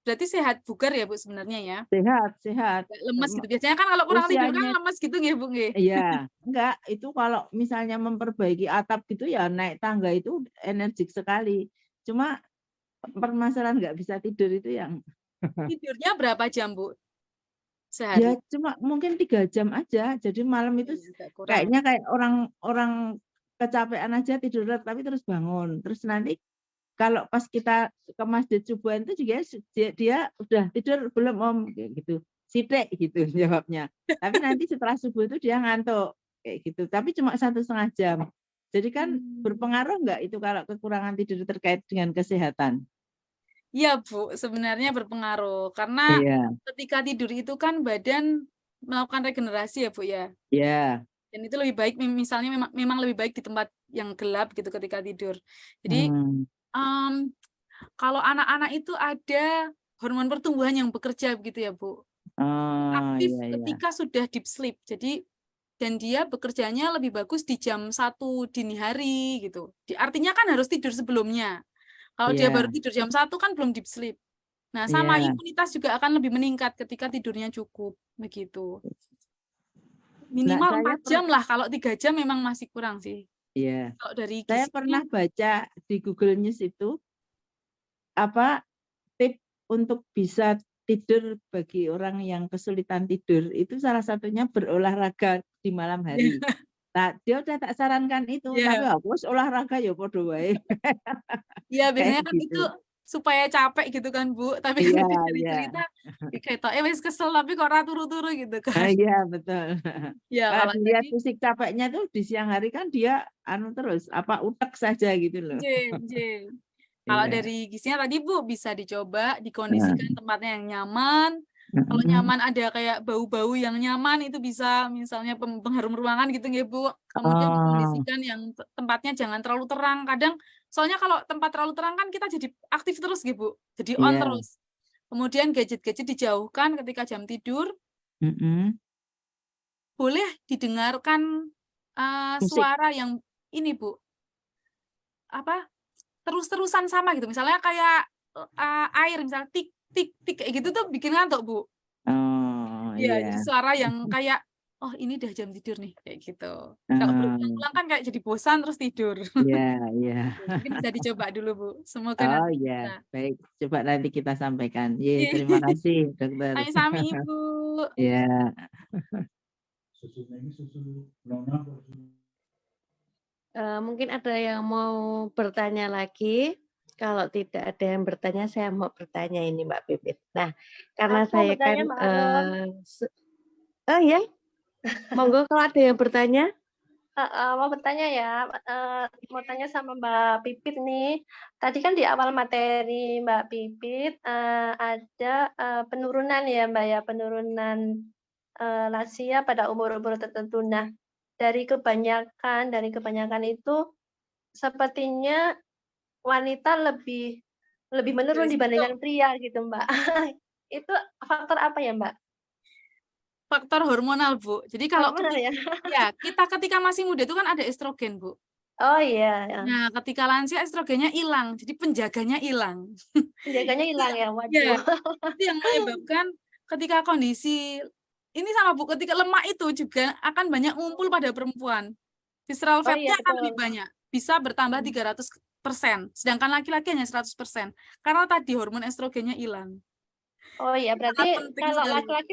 berarti sehat bugar ya, Bu, sebenarnya ya. Sehat. Nggak lemes gitu. Biasanya kan kalau kurang tidur kan Usianya lemes gitu nggih, Bu, nggih. iya, enggak, itu kalau misalnya memperbaiki atap gitu ya naik tangga itu energik sekali. Cuma permasalahan nggak bisa tidur itu yang Tidurnya berapa jam, Bu, ya sehari? cuma mungkin 3 jam aja. Jadi malam itu Agak kurang. kayaknya kayak orang kecapean aja tidur tapi terus bangun. Terus nanti kalau pas kita ke masjid subuhan itu juga dia udah tidur belum Om kayak gitu. Sithik gitu jawabnya. Tapi nanti setelah subuh itu dia ngantuk kayak gitu. Tapi cuma 1,5 jam. Jadi kan berpengaruh nggak itu kalau kekurangan tidur terkait dengan kesehatan? Iya, Bu, sebenarnya berpengaruh karena Iya, ketika tidur itu kan badan melakukan regenerasi ya, Bu, ya. iya. Dan itu lebih baik misalnya memang lebih baik di tempat yang gelap gitu ketika tidur. Jadi Hmm. kalau anak-anak itu ada hormon pertumbuhan yang bekerja begitu ya, Bu. Oh, Aktif iya, iya. ketika sudah deep sleep. Jadi dan dia bekerjanya lebih bagus di jam 1 dini hari gitu. Artinya kan harus tidur sebelumnya. Kalau dia baru Iya, tidur jam 1 kan belum deep sleep. Nah, sama iya. imunitas juga akan lebih meningkat ketika tidurnya cukup begitu. Nah, Minimal 4 jam lah, kalau 3 jam memang masih kurang sih. iya. Kalau dari Saya gizinya pernah baca di Google News itu apa tip untuk bisa tidur bagi orang yang kesulitan tidur itu salah satunya berolahraga di malam hari. Nah, dia udah tak sarankan itu, tapi Iya. aku olahraga ya podo wae. Iya, Kayak biasanya kan itu gitu. supaya capek gitu kan, Bu. Tapi Iya, kalau dari iya. cerita ketoke wis kesel tapi kok ora turu-turu gitu kan. Iya, betul. Ya Kalau kalau dilihat tadi fisik capeknya tuh di siang hari kan dia terus apa utek saja gitu loh. Kalau Iya. dari gizinya tadi Bu bisa dicoba Nah, dikondisikan tempatnya yang nyaman, Kalau Mm-mm. nyaman ada kayak bau-bau yang nyaman itu bisa misalnya pengharum ruangan gitu nggih Bu. Kemudian Oh, dikondisikan yang tempatnya jangan terlalu terang. Kadang soalnya kalau tempat terlalu terang kan kita jadi aktif terus gitu Bu. Jadi on iya. terus. Kemudian gadget-gadget dijauhkan ketika jam tidur. Mm-mm. Boleh didengarkan Musik. suara yang ini Bu, apa, terus-terusan sama gitu. Misalnya kayak air misalnya tik tik tik kayak gitu tuh bikin ngantuk Bu. Oh, Iya, iya. jadi suara yang kayak oh ini udah jam tidur nih kayak gitu. Kalau berulang-ulang kan kayak jadi bosan terus tidur. Iya, iya. Mungkin bisa dicoba dulu Bu. Semoga Oh, nanti iya. bisa. Baik, coba nanti kita sampaikan. Ye, Iya. terima kasih, dokter. Sami-sami Ibu. Ya, Mungkin ada yang mau bertanya lagi. Kalau tidak ada yang bertanya, saya mau bertanya ini Mbak Pipit. Nah, karena Aku mau saya kan bertanya Mbak Aron. oh ya, monggo kalau ada yang bertanya. Mau bertanya ya, mau tanya sama Mbak Pipit nih. Tadi kan di awal materi Mbak Pipit ada penurunan ya Mbak ya, penurunan lansia pada umur-umur tertentu. Nah, dari kebanyakan itu sepertinya wanita lebih menurun Beresiko. dibandingkan pria gitu Mbak. Itu faktor apa ya Mbak? Faktor hormonal Bu. Jadi kalau Hormonal ya? kita ketika masih muda itu kan ada estrogen Bu. Oh iya, ya. Nah, ketika lansia estrogennya hilang, jadi penjaganya hilang. Penjaganya hilang ya, Ya, waduh. itu yang menyebabkan ketika kondisi ini sama Bu, ketika lemak itu juga akan banyak ngumpul pada perempuan. Visceral Oh iya fatnya akan lebih betul. banyak, bisa bertambah 300%, sedangkan laki-laki hanya 100%. Karena tadi hormon estrogennya hilang. Oh iya, Sangat berarti penting kalau sekali. laki-laki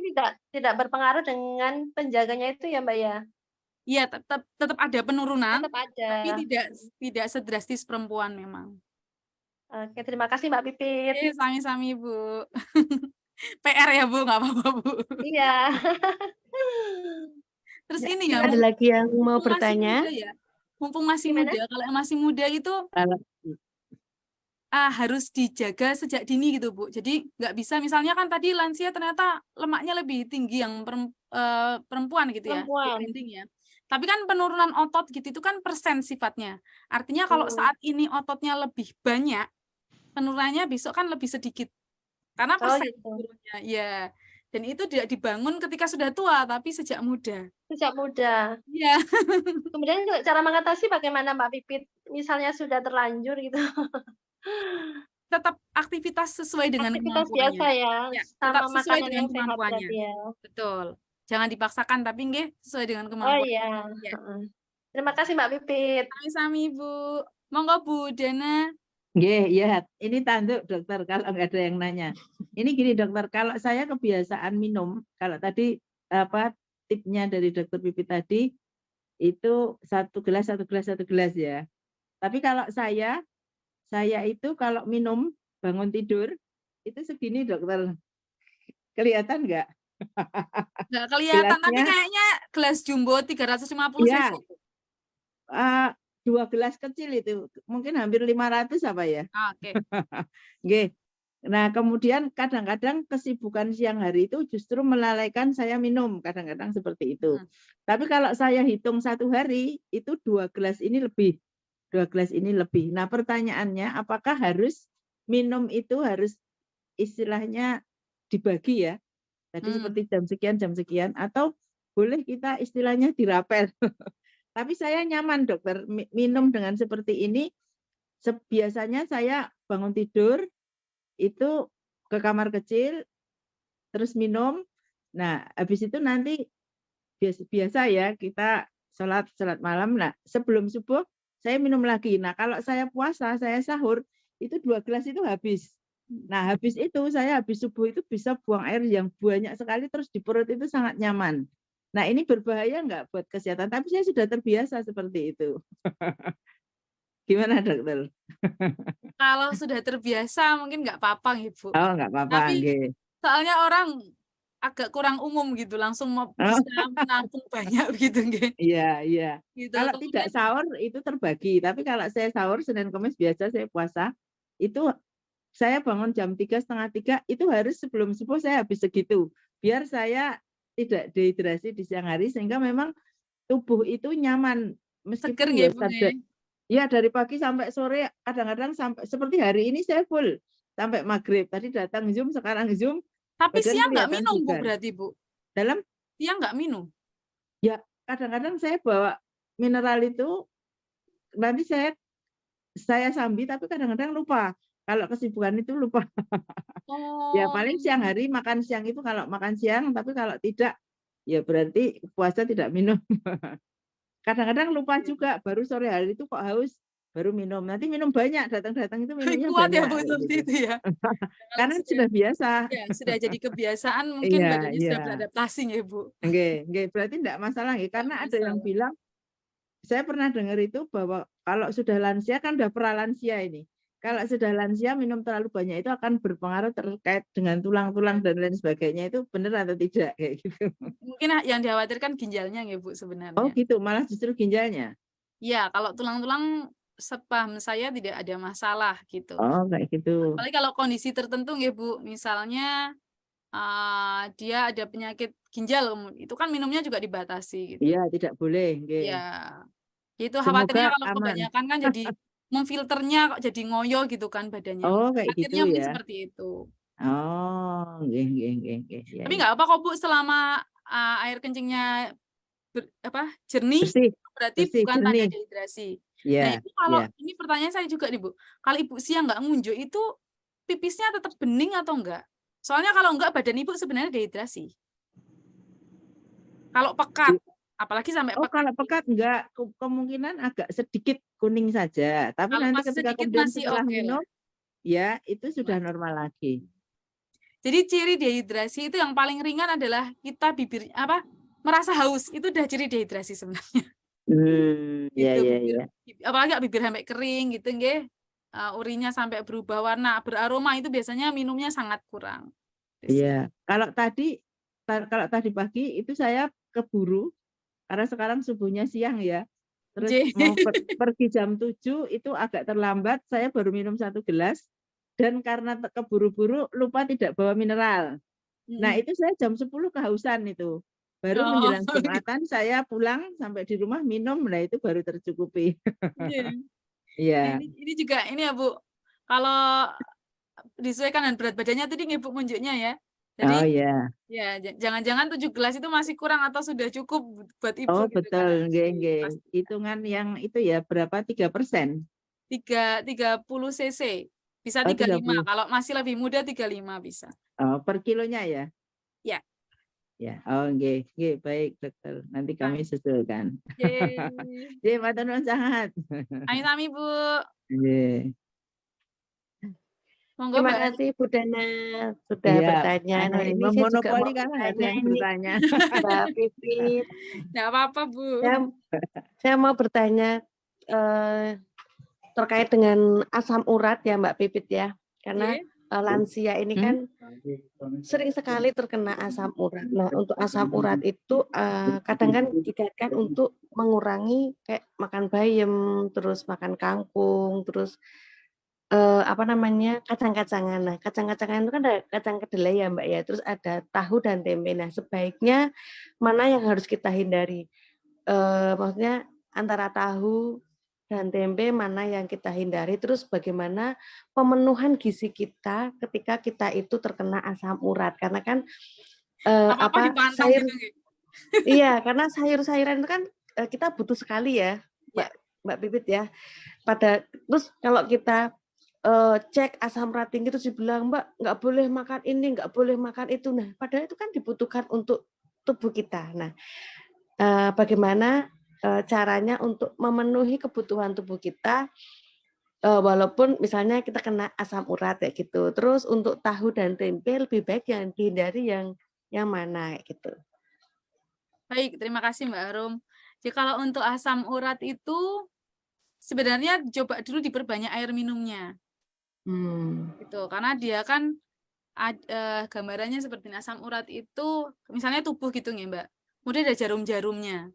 tidak berpengaruh dengan penjaganya itu ya Mbak ya? Iya, tetap ada penurunan, Tetap ada. tapi tidak sedrastis perempuan memang. Oke, terima kasih Mbak Pipit. Sami-sami Bu. PR ya Bu, nggak apa-apa Bu. Iya. Terus Ya, ini ya, ada lagi yang mau mumpung masih bertanya? muda ya. Mumpung masih Gimana? muda, kalau yang masih muda itu kalau harus dijaga sejak dini gitu Bu. Jadi nggak bisa, misalnya kan tadi lansia ternyata lemaknya lebih tinggi yang perempuan gitu ya, Perempuan. dibanding ya. Tapi kan penurunan otot gitu itu kan persen sifatnya. Artinya kalau saat ini ototnya lebih banyak, penurunannya besok kan lebih sedikit. Karena Oh persen gitu. turunnya. Ya. Dan itu tidak dibangun ketika sudah tua, tapi sejak muda. Sejak muda. Iya. Kemudian cara mengatasi bagaimana Mbak Pipit? Misalnya sudah terlanjur gitu. Tetap aktivitas sesuai dengan Aktivitas kemampuannya. biasa ya, Ya, sama tetap sesuai makanan dengan yang sehat kemampuannya. berarti ya. Betul. Jangan dipaksakan, tapi nggih sesuai dengan Oh kemampuan. iya. Ya. Terima kasih Mbak Pipit. Sami-sami Bu. Monggo Bu Dana. ya, ini tanduk dokter kalau nggak ada yang nanya. Ini gini dokter, kalau saya kebiasaan minum, kalau tadi tipnya dari dokter Pipit tadi itu satu gelas ya. Tapi kalau saya itu kalau minum bangun tidur itu segini dokter. Kelihatan nggak? Nggak kelihatan, tapi Gelasnya, kayaknya gelas jumbo 350 ya, cc. 2 gelas kecil itu mungkin hampir 500 apa ya? Oke. Nggih. Nah, kemudian kadang-kadang kesibukan siang hari itu justru melalaikan saya minum, kadang-kadang seperti itu. Tapi kalau saya hitung 1 hari itu 2 gelas ini lebih. 2 gelas ini lebih. Nah, pertanyaannya apakah harus minum itu harus istilahnya dibagi ya? Tadi seperti jam sekian atau boleh kita istilahnya dirapel. Tapi saya nyaman dokter minum dengan seperti ini. Biasanya saya bangun tidur itu ke kamar kecil terus minum. Nah, habis itu nanti biasa ya kita sholat malam. Nah, sebelum subuh saya minum lagi. Nah, kalau saya puasa, saya sahur itu 2 gelas itu habis. Nah, habis itu saya habis subuh itu bisa buang air yang banyak sekali terus di perut itu sangat nyaman. Nah, ini berbahaya nggak buat kesehatan? Tapi saya sudah terbiasa seperti itu. Gimana dokter? Kalau sudah terbiasa mungkin nggak apa-apa Ibu. Oh, nggak apa-apa. Tapi nggih. soalnya orang agak kurang umum gitu, langsung bisa menampung banyak gitu nggih. Iya. Gitu. Kalau tidak sahur itu terbagi, tapi kalau saya sahur Senin Kamis biasa saya puasa itu saya bangun jam 2:30 itu harus sebelum subuh saya habis segitu. Biar saya tidak dehidrasi di siang hari sehingga memang tubuh itu nyaman Seger meskipun nggih, ya Bu nggih. ya dari pagi sampai sore kadang-kadang sampai seperti hari ini saya full sampai maghrib. Tadi datang Zoom, sekarang Zoom, Tapi badan siang nggak kelihatan minum, Bu, bugar. berarti, Bu? Dalam Siang nggak minum? ya kadang-kadang saya bawa mineral itu nanti saya sambi tapi kadang-kadang lupa. Kalau kesibukan itu lupa. Ya Oh. paling siang hari makan siang itu kalau makan siang, tapi kalau tidak ya berarti puasa tidak minum. Kadang-kadang lupa juga, baru sore hari itu kok haus, baru minum. Nanti minum banyak, datang-datang itu minumnya Kuat ya, banyak Bu, kayak seperti gitu. itu ya? Kalau Karena sudah biasa. ya, sudah jadi kebiasaan, mungkin Iya, badannya sudah iya. beradaptasi ya, Bu. Nggih, berarti enggak masalah nggih. Nggak Karena ada yang masalah. bilang, saya pernah dengar itu bahwa kalau sudah lansia kan udah pralansia ini. Kalau sudah lansia minum terlalu banyak itu akan berpengaruh terkait dengan tulang-tulang dan lain sebagainya. Itu benar atau tidak kayak gitu? Mungkin yang dikhawatirkan ginjalnya ya, Bu, Oh sebenarnya. gitu, malah justru ginjalnya. Ya, kalau tulang-tulang sepaham saya tidak ada masalah gitu. Oh kayak gitu. Apalagi kalau kondisi tertentu ya, Bu, misalnya dia ada penyakit ginjal, itu kan minumnya juga dibatasi gitu. Iya, tidak boleh, nggih. Ya, itu khawatirnya Semoga kalau aman. kebanyakan kan jadi memfilternya kok jadi ngoyo gitu kan badannya. Oh kayak gitu Khawatirnya mungkin ya. seperti itu. Oh, nggih. Ya, Tapi ya. nggak apa kok, Bu, selama air kencingnya jernih, Bersih, berarti bukan tanda jernih. dehidrasi. Nah, Ya, itu kalau ya. ini pertanyaan saya juga nih, Bu. Kalau Ibu siang nggak ngunjuk itu pipisnya tetap bening atau enggak? Soalnya kalau enggak badan Ibu sebenarnya dehidrasi. Kalau pekat, apalagi sampai Oh, pekat. kalau pekat enggak, kemungkinan agak sedikit kuning saja. Tapi Kalau nanti masih ketika sedikit kemudian masih setelah oke lah. minum, ya itu sudah normal lagi. Jadi ciri dehidrasi itu yang paling ringan adalah kita merasa haus. Itu udah ciri dehidrasi sebenarnya. Ya. Apalagi bibir sampai kering gitu nggih. Urinnya sampai berubah warna, beraroma itu biasanya minumnya sangat kurang. Iya. Kalau tadi pagi itu saya keburu karena sekarang subuhnya siang ya. Terus mau pergi jam 7 itu agak terlambat, saya baru minum 1 gelas dan karena keburu-buru lupa tidak bawa mineral. Nah, itu saya jam 10 kehausan itu. Baru menjelang Jumatan saya pulang sampai di rumah minum, nah itu baru tercukupi. Iya. Ini juga ini ya, Bu. Kalau disesuaikan dengan berat badannya tadi nggih, Bu, ngunjuknya ya. Jadi Oh ya. ya jangan-jangan 7 gelas itu masih kurang atau sudah cukup buat Ibu Oh gitu kan. betul, nggih. Hitungan yang itu ya berapa 3%? 30 cc. Bisa Oh 35. 30. Kalau masih lebih muda 35 bisa. Oh, per kilonya ya? Ya. Ya. Oh nggih, baik dokter. Nanti kami susulkan. Nggih, matur nuwun sangat. Sami-sami, Bu. Nggih. Monggo, Terima Mbak. kasih Bu Dana sudah bertanya. Nah, ini saya juga mau Memonopoli karena ada yang bertanya. Mbak Pipit. Nggak apa-apa, Bu. Saya mau bertanya terkait dengan asam urat ya Mbak Pipit ya. Karena lansia ini kan sering sekali terkena asam urat. Nah, untuk asam urat itu kadang kan dikaitkan untuk mengurangi kayak makan bayam, terus makan kangkung, terus kacang-kacangan. Nah, kacang-kacangan itu kan ada kacang kedelai ya Mbak ya, terus ada tahu dan tempe. Nah, sebaiknya mana yang harus kita hindari? Maksudnya antara tahu dan tempe mana yang kita hindari, terus bagaimana pemenuhan gizi kita ketika kita itu terkena asam urat, karena kan sayur gitu, iya, karena sayur-sayuran itu kan kita butuh sekali ya Mbak Pipit ya. Terus kalau kita cek asam urat tinggi terus dibilang Mbak nggak boleh makan ini, nggak boleh makan itu. Nah, padahal itu kan dibutuhkan untuk tubuh kita. Nah, bagaimana caranya untuk memenuhi kebutuhan tubuh kita walaupun misalnya kita kena asam urat kayak gitu. Terus untuk tahu dan tempe lebih baik yang dihindari yang mana kayak gitu. Baik, terima kasih Mbak Arum. Jadi kalau untuk asam urat itu sebenarnya coba dulu diperbanyak air minumnya. Gitu, karena dia kan gambarannya seperti asam urat itu misalnya tubuh gitu nih Mbak. Kemudian ada jarum-jarumnya.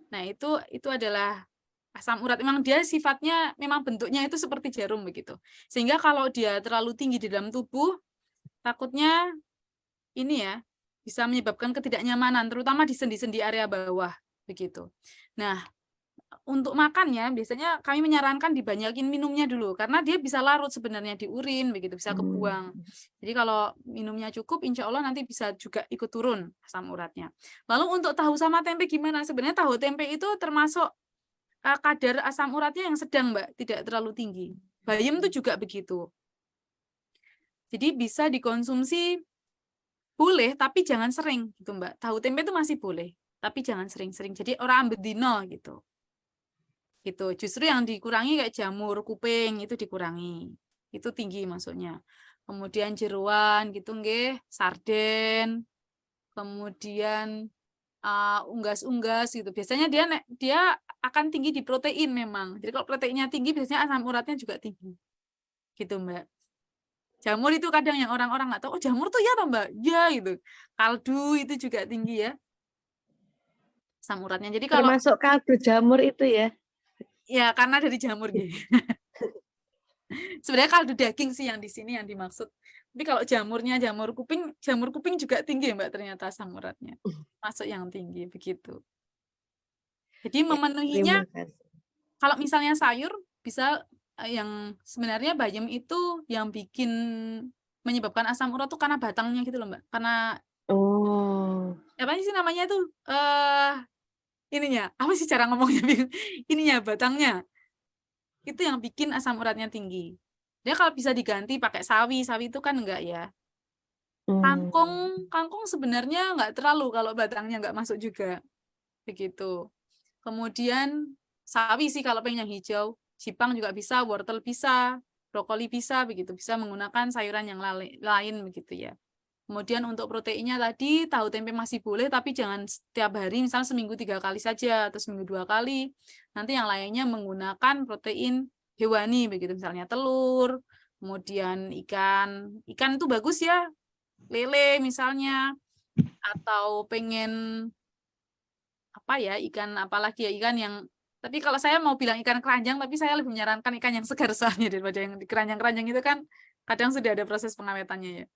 Nah, itu adalah Asam urat memang dia sifatnya memang bentuknya itu seperti jarum begitu. Sehingga kalau dia terlalu tinggi di dalam tubuh, takutnya ini ya bisa menyebabkan ketidaknyamanan, terutama di sendi-sendi area bawah begitu. Nah, untuk makannya biasanya kami menyarankan dibanyakin minumnya dulu karena dia bisa larut sebenarnya di urin begitu, bisa kebuang. Jadi kalau minumnya cukup, insya Allah nanti bisa juga ikut turun asam uratnya. Lalu untuk tahu sama tempe gimana? Sebenarnya tahu tempe itu termasuk kadar asam uratnya yang sedang, Mbak, tidak terlalu tinggi. Bayam itu juga begitu. Jadi bisa dikonsumsi boleh, tapi jangan sering gitu, Mbak. Tahu tempe itu masih boleh, tapi jangan sering-sering. Jadi orang ambedino gitu. Gitu. Justru yang dikurangi kayak jamur kuping itu dikurangi. Itu tinggi maksudnya. Kemudian jeroan gitu nggih, sarden. Kemudian unggas-unggas gitu. Biasanya dia akan tinggi di protein memang. Jadi kalau proteinnya tinggi biasanya asam uratnya juga tinggi. Gitu, Mbak. Jamur itu kadang yang orang-orang nggak tahu, oh jamur tuh ya toh, Mbak? Ya gitu. Kaldu itu juga tinggi ya. Asam uratnya. Jadi kalau Termasuk kaldu jamur itu ya. ya karena dari jamur gitu. Sebenarnya kaldu daging sih yang di sini yang dimaksud. Tapi kalau jamurnya jamur kuping juga tinggi, Mbak, ternyata asam uratnya. Masuk yang tinggi begitu. Jadi memenuhinya Terima kasih. kalau misalnya sayur bisa yang sebenarnya bayam itu yang bikin menyebabkan asam urat tuh karena batangnya gitu loh, Mbak. Karena apa sih namanya tuh? Ininya, apa sih cara ngomongnya? Ininya batangnya. Itu yang bikin asam uratnya tinggi. Dia kalau bisa diganti pakai sawi itu kan enggak ya. Kangkung sebenarnya enggak terlalu kalau batangnya enggak masuk juga. Begitu. Kemudian sawi sih kalau pengen yang hijau. Jipang juga bisa, wortel bisa, brokoli bisa, begitu. Bisa menggunakan sayuran yang lain begitu ya. Kemudian untuk proteinnya tadi, tahu tempe masih boleh, tapi jangan setiap hari, misalnya seminggu 3 kali saja, atau seminggu 2 kali. Nanti yang lainnya menggunakan protein hewani, begitu misalnya telur, kemudian ikan. Ikan itu bagus ya, lele misalnya, atau pengen apa ya, ikan apalagi ya, ikan yang tapi kalau saya mau bilang ikan keranjang, tapi saya lebih menyarankan ikan yang segar soalnya daripada yang di keranjang-keranjang itu kan kadang sudah ada proses pengawetannya ya.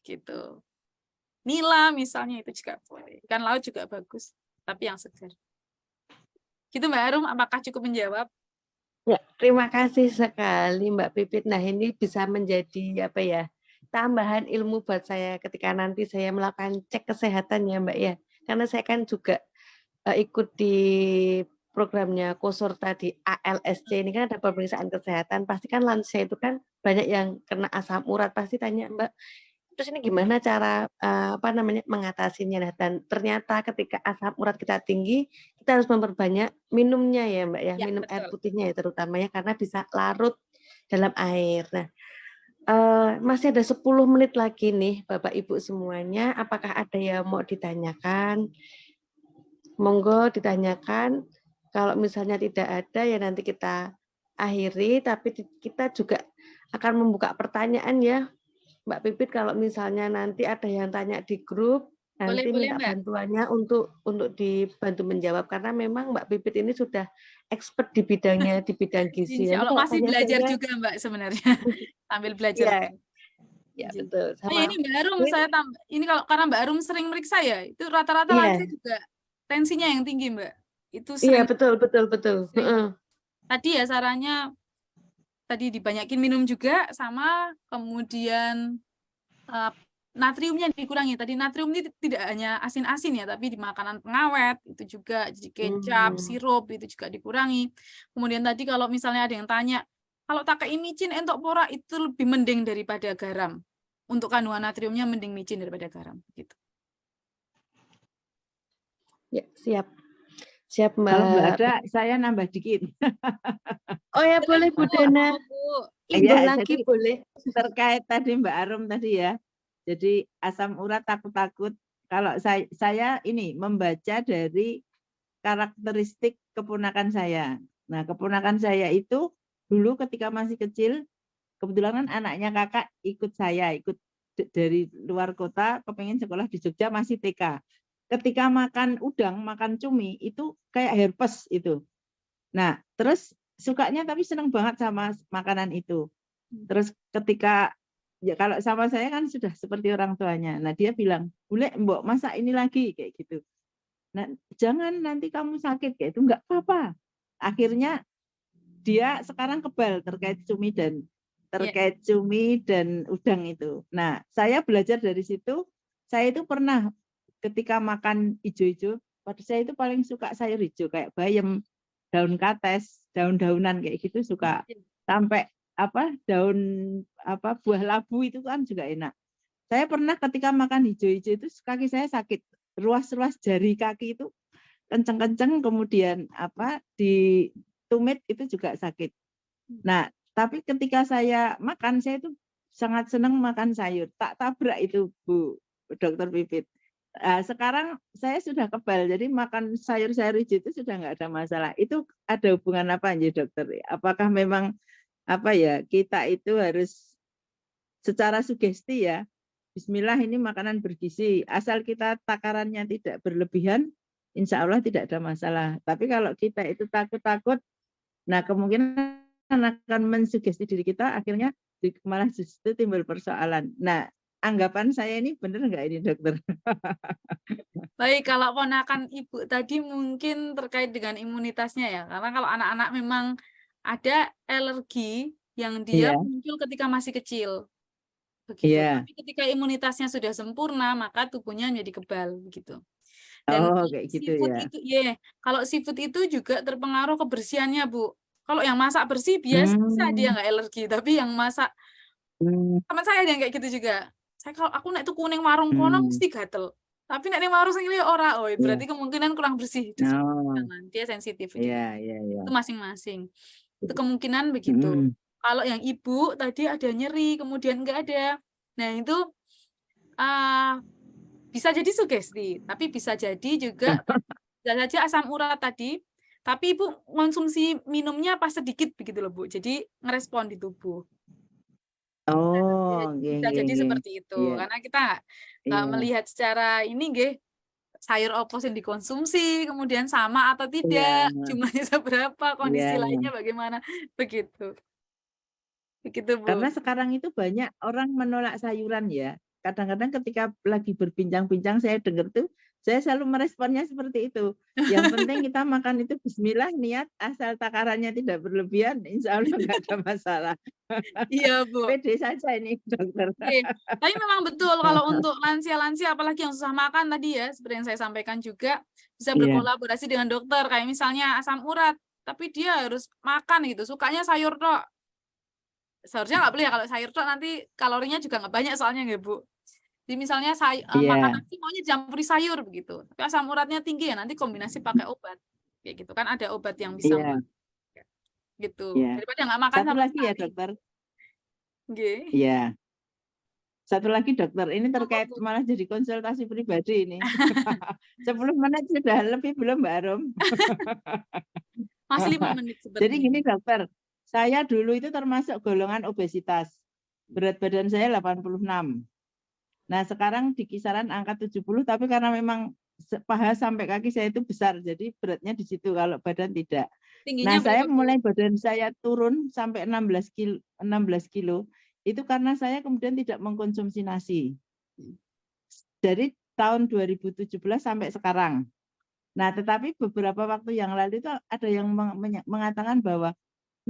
Gitu. Nila misalnya itu juga boleh. Ikan laut juga bagus, tapi yang segar. Gitu Mbak Arum, apakah cukup menjawab? Ya, terima kasih sekali Mbak Pipit. Nah, ini bisa menjadi apa ya? Tambahan ilmu buat saya ketika nanti saya melakukan cek kesehatan ya Mbak ya. Karena saya kan juga ikut di programnya Kosorta di ALSC ini kan ada pemeriksaan kesehatan. Pasti kan lansia itu kan banyak yang kena asam urat. Pasti tanya Mbak, terus ini gimana cara mengatasinya? Nah, dan ternyata ketika asam urat kita tinggi, kita harus memperbanyak minumnya ya Mbak ya, minum air putihnya ya terutama ya karena bisa larut dalam air. Nah, masih ada 10 menit lagi nih Bapak Ibu semuanya. Apakah ada yang mau ditanyakan? Monggo ditanyakan. Kalau misalnya tidak ada ya nanti kita akhiri, tapi kita juga akan membuka pertanyaan ya Mbak Pipit, kalau misalnya nanti ada yang tanya di grup, nanti minta bantuannya untuk dibantu menjawab karena memang Mbak Pipit ini sudah expert di bidangnya, di bidang gizi. Insya Allah masih belajar juga Mbak sebenarnya, sambil belajar. Ya betul. Oh ya, ini Mbak Arum, saya ini kalau karena Mbak Arum sering meriksa ya, itu rata-rata lansia juga tensinya yang tinggi Mbak. Itu sering. Iya betul. Tadi ya sarannya tadi dibanyakin minum juga, sama kemudian natriumnya dikurangi. Tadi natrium ini tidak hanya asin-asin ya, tapi di makanan pengawet itu juga, jadi kecap, sirup itu juga dikurangi. Kemudian tadi kalau misalnya ada yang tanya, kalau pakai micin entok pora itu lebih mending daripada garam. Untuk kandungan natriumnya mending micin daripada garam gitu. Ya, siap Mbak. Kalau nggak ada, saya nambah dikit. Oh ya boleh Bu Dana. Ya, lagi jadi boleh. Terkait tadi Mbak Arum tadi ya. Jadi asam urat takut-takut. Kalau saya ini membaca dari karakteristik keponakan saya. Nah, keponakan saya itu dulu ketika masih kecil, kebetulan kan anaknya kakak ikut dari luar kota, kepengen sekolah di Jogja masih TK. Ketika makan udang, makan cumi, itu kayak herpes itu. Nah, terus sukanya tapi seneng banget sama makanan itu. Terus ketika ya kalau sama saya kan sudah seperti orang tuanya. Nah, dia bilang, "Bule, Mbok masak ini lagi," kayak gitu. Nah, jangan nanti kamu sakit kayak itu, enggak apa-apa. Akhirnya dia sekarang kebal terkait cumi dan udang itu. Nah, saya belajar dari situ. Saya itu pernah ketika makan hijau-hijau, pada saya itu paling suka sayur hijau kayak bayam, daun kates, daun-daunan kayak gitu suka. Sampai daun buah labu itu kan juga enak. Saya pernah ketika makan hijau-hijau itu kaki saya sakit, ruas-ruas jari kaki itu kenceng-kenceng, kemudian di tumit itu juga sakit. Nah, tapi ketika saya makan, saya itu sangat senang makan sayur. Tak tabrak itu Bu Dokter Pipit. Sekarang saya sudah kebal, jadi makan sayur-sayur hijau itu sudah nggak ada masalah. Itu ada hubungan apa ya dokter? Apakah memang kita itu harus secara sugesti ya, Bismillah ini makanan bergizi, asal kita takarannya tidak berlebihan, insya Allah tidak ada masalah. Tapi kalau kita itu takut-takut, nah kemungkinan akan mensugesti diri kita, akhirnya malah justru timbul persoalan. Nah, anggapan saya ini benar nggak ini dokter? Baik, kalau ponakan Ibu tadi mungkin terkait dengan imunitasnya ya, karena kalau anak-anak memang ada alergi yang dia Iya, muncul ketika masih kecil, begitu. iya. Tapi ketika imunitasnya sudah sempurna, maka tubuhnya menjadi kebal, begitu. Dan Oh, kayak gitu ya. kalau seafood itu juga terpengaruh kebersihannya, Bu. Kalau yang masak bersih biasa dia Hmm. nggak alergi, tapi yang masak teman saya ada yang kayak gitu juga. Kalau aku nek tuku ning warung kono mesti gatel. Tapi nek ning warung sing liya ora, oh Iya. berarti kemungkinan kurang bersih. Oh, Dia sensitif gitu. iya, iya, iya. Itu masing-masing. Itu kemungkinan begitu. Kalau yang Ibu tadi ada nyeri, kemudian enggak ada. Nah, itu bisa jadi sugesti, tapi bisa jadi juga bisa saja asam urat tadi, tapi Ibu konsumsi minumnya pas sedikit begitu loh, Bu. Jadi ngerespon di tubuh. Oh, Bisa jadi seperti itu. Iya, Karena kita nggak iya, melihat secara ini nggih, sayur apa yang dikonsumsi, kemudian sama atau iya, tidak, jumlahnya seberapa, kondisi iya. lainnya bagaimana, begitu. Begitu, Bu. Karena sekarang itu banyak orang menolak sayuran ya. Kadang-kadang ketika lagi berbincang-bincang saya dengar tuh, saya selalu meresponnya seperti itu. Yang penting kita makan itu bismillah, niat, asal takarannya tidak berlebihan, insya Allah nggak ada masalah. Iya, Bu. Pede saja ini dokter. Oke. Tapi memang betul kalau untuk lansia-lansia apalagi yang susah makan tadi ya, seperti yang saya sampaikan juga, bisa Iya, berkolaborasi dengan dokter kayak misalnya asam urat, tapi dia harus makan gitu, sukanya sayur tok. Seharusnya nggak boleh ya kalau sayur tok, nanti kalorinya juga nggak banyak soalnya nggak Bu. Jadi misalnya makan iya, nasi maunya dicampuri sayur begitu, tapi asam uratnya tinggi ya nanti kombinasi pakai obat. Kayak gitu kan ada obat yang bisa iya, gitu. iya. Daripada nggak makan Satu sama lagi ya sekali. dokter. Nggih. Iya. Satu lagi dokter, ini Apa, terkait Bu? malah jadi konsultasi pribadi ini. 10 menit sudah lebih belum Mbak Rom? Masih 5 menit Jadi sebenarnya. gini dokter, saya dulu itu termasuk golongan obesitas. Berat badan saya 86. Nah sekarang di kisaran angka 70, tapi karena memang paha sampai kaki saya itu besar, jadi beratnya di situ, kalau badan tidak. Tingginya Nah saya berapa, Bu? mulai badan saya turun sampai 16 kilo, itu karena saya kemudian tidak mengkonsumsi nasi. Dari tahun 2017 sampai sekarang. Nah, tetapi beberapa waktu yang lalu itu ada yang mengatakan bahwa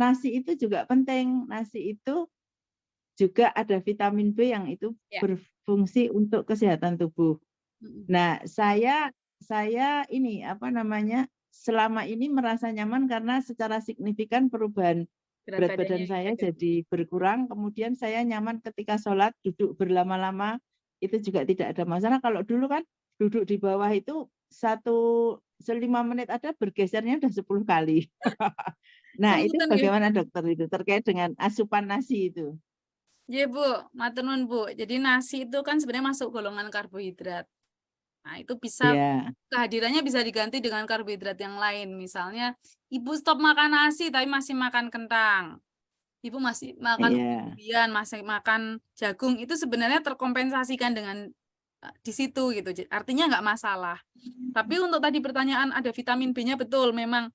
nasi itu juga penting. Nasi itu juga ada vitamin B yang itu Ya. berfungsi untuk kesehatan tubuh. Nah, saya ini selama ini merasa nyaman karena secara signifikan perubahan berat badan saya jadi berkurang. Kemudian saya nyaman ketika sholat, duduk berlama-lama, itu juga tidak ada masalah. Kalau dulu kan duduk di bawah itu 5 menit ada bergesernya udah 10 kali. Nah, itu bagaimana dokter itu terkait dengan asupan nasi itu? Iya, Bu, matur nuwun, Bu. Jadi nasi itu kan sebenarnya masuk golongan karbohidrat. Nah, itu bisa kehadirannya bisa diganti dengan karbohidrat yang lain. Misalnya, Ibu stop makan nasi tapi masih makan kentang. Ibu masih makan umbi-umbian, masih makan jagung, itu sebenarnya terkompensasikan dengan di situ gitu. Artinya nggak masalah. Tapi untuk tadi pertanyaan ada vitamin B-nya betul, memang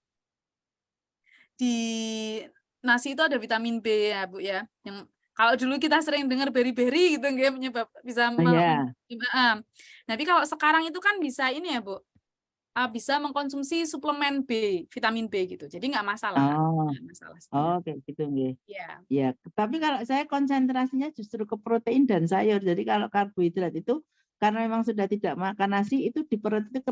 di nasi itu ada vitamin B ya Bu ya. Yang kalau dulu kita sering dengar beri-beri gitu nggih penyebab bisa Oh ya. Tapi kalau sekarang itu kan bisa ini ya Bu. Bisa mengkonsumsi suplemen B, vitamin B gitu. Jadi nggak masalah. Oh, Nggak masalah sebenarnya. kayak gitu nggih. Ya. Ya, tapi kalau saya konsentrasinya justru ke protein dan sayur. Jadi kalau karbohidrat itu karena memang sudah tidak makan nasi itu di perut itu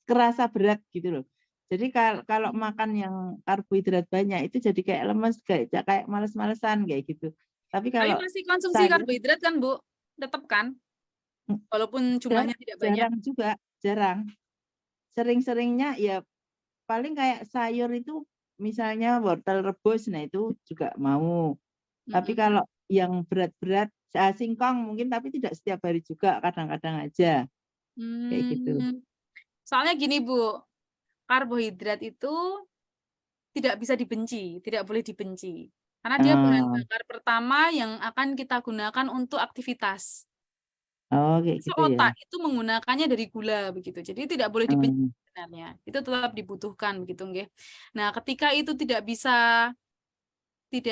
kerasa berat gitu loh. Jadi kalau makan yang karbohidrat banyak itu jadi kayak lemes, kayak males-malesan kayak gitu. Tapi Tapi kalau masih konsumsi sayur karbohidrat kan Bu? Tetap kan? Walaupun jumlahnya tidak banyak. jarang juga, jarang. Sering-seringnya ya paling kayak sayur itu misalnya wortel rebus, nah itu juga mau. Tapi kalau yang berat-berat, singkong mungkin tapi tidak setiap hari juga, kadang-kadang aja. Kayak gitu. Soalnya gini Bu, karbohidrat itu tidak bisa dibenci, tidak boleh dibenci. Karena dia bahan bakar pertama yang akan kita gunakan untuk aktivitas. Oh, kayak gitu ya. Otak itu menggunakannya dari gula begitu. Jadi tidak boleh dibenci sebenarnya. Itu tetap dibutuhkan begitu nggih. Nah, ketika itu tidak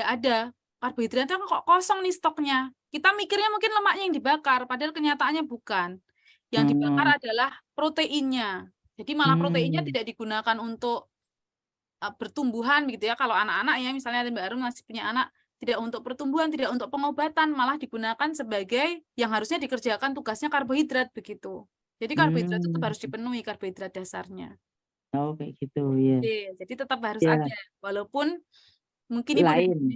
ada karbohidratnya kok kosong nih stoknya. Kita mikirnya mungkin lemaknya yang dibakar, padahal kenyataannya bukan. Yang dibakar adalah proteinnya. Jadi malah proteinnya tidak digunakan untuk pertumbuhan begitu ya. Kalau anak-anak ya misalnya Mbak Arum masih punya anak, tidak untuk pertumbuhan, tidak untuk pengobatan, malah digunakan sebagai yang harusnya dikerjakan tugasnya karbohidrat begitu. Jadi karbohidrat itu tetap harus dipenuhi karbohidrat dasarnya. Oh, kayak gitu ya. Jadi tetap harus Ya. ada, walaupun mungkin ibu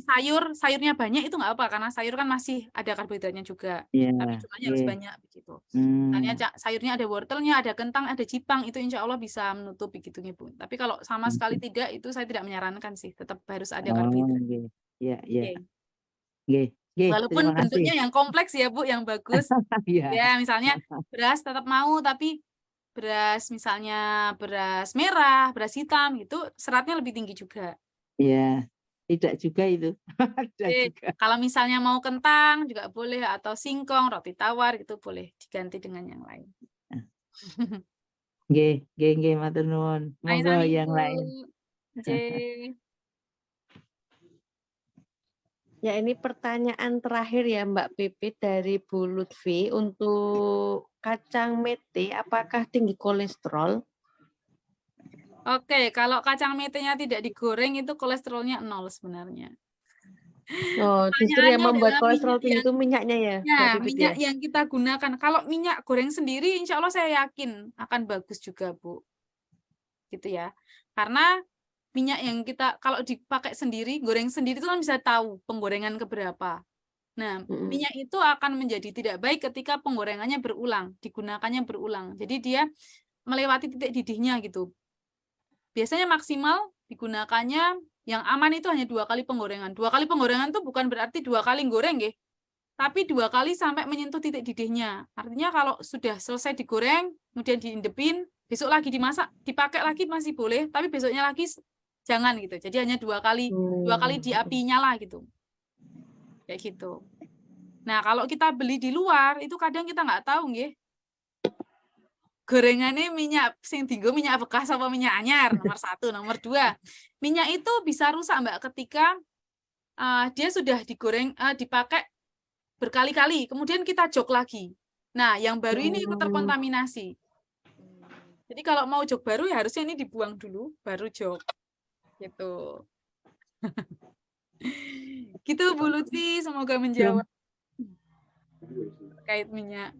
sayurnya banyak itu nggak apa, karena sayur kan masih ada karbohidratnya juga, tapi jumlahnya harus banyak begitu. Misalnya sayurnya ada wortelnya, ada kentang, ada jipang, itu insya Allah bisa menutupi gitu nih Bu. Tapi kalau sama sekali tidak, itu saya tidak menyarankan sih, tetap harus ada karbohidrat. Walaupun bentuknya yang kompleks ya Bu, yang bagus. Ya misalnya beras tetap mau, tapi beras misalnya beras merah, beras hitam itu seratnya lebih tinggi juga. Iya, tidak juga itu. Kalau misalnya mau kentang juga boleh, atau singkong, roti tawar itu boleh diganti dengan yang lain. Nggih, matur nuwun. Monggo yang lain. Ya, ini pertanyaan terakhir ya Mbak Pipit dari Bu Lutfi. Untuk kacang mete, apakah tinggi kolesterol? Oke, kalau kacang metenya tidak digoreng itu kolesterolnya 0 sebenarnya. Oh, justru yang membuat kolesterol tinggi itu minyaknya ya? Ya, minyak yang kita gunakan. Kalau minyak goreng sendiri, insya Allah saya yakin akan bagus juga, Bu. Gitu ya. Karena minyak yang kita, kalau dipakai sendiri, goreng sendiri itu kan bisa tahu penggorengan keberapa. Nah, minyak itu akan menjadi tidak baik ketika penggorengannya berulang, digunakannya berulang. Jadi dia melewati titik didihnya gitu. Biasanya maksimal digunakannya yang aman itu hanya 2 kali penggorengan. 2 kali penggorengan itu bukan berarti 2 kali goreng, nggih. Tapi 2 kali sampai menyentuh titik didihnya. Artinya kalau sudah selesai digoreng, kemudian diindepin, besok lagi dimasak, dipakai lagi masih boleh, tapi besoknya lagi jangan gitu. Jadi hanya 2 kali di api nyala gitu. Kayak gitu. Nah, kalau kita beli di luar, itu kadang kita nggak tahu, nggih. Gorengannya minyak sing dienggo minyak bekas apa minyak anyar, nomor 1, nomor 2. Minyak itu bisa rusak, Mbak, ketika dia sudah digoreng, dipakai berkali-kali, kemudian kita jok lagi. Nah, yang baru ini ikut terkontaminasi. Jadi kalau mau jok baru ya harusnya ini dibuang dulu, baru jok. Gitu. Gitu Bu Lutfi, semoga menjawab terkait minyak.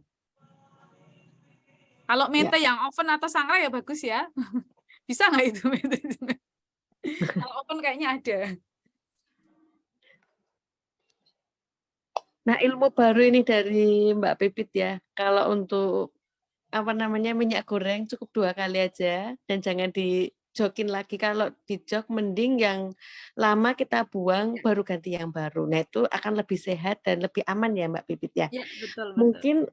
Kalau mente yang oven atau sangrai ya bagus ya. Bisa nggak itu mente? Kalau oven kayaknya ada. Nah, ilmu baru ini dari Mbak Pipit ya. Kalau untuk minyak goreng cukup 2 kali aja dan jangan dijokin lagi. Kalau dijok mending yang lama kita buang baru ganti yang baru. Nah, itu akan lebih sehat dan lebih aman ya Mbak Pipit ya. Ya, betul. Mungkin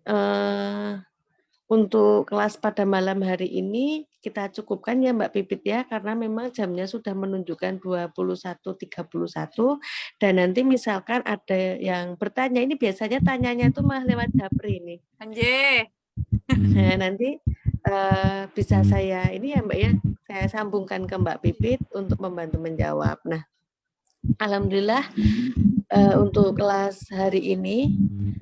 untuk kelas pada malam hari ini kita cukupkan ya Mbak Pipit ya, karena memang jamnya sudah menunjukkan 21.31 dan nanti misalkan ada yang bertanya, ini biasanya tanyanya tuh malah lewat Japri ini. Anjir. Nah, nanti bisa saya ini ya Mbak ya, saya sambungkan ke Mbak Pipit untuk membantu menjawab. Nah, alhamdulillah untuk kelas hari ini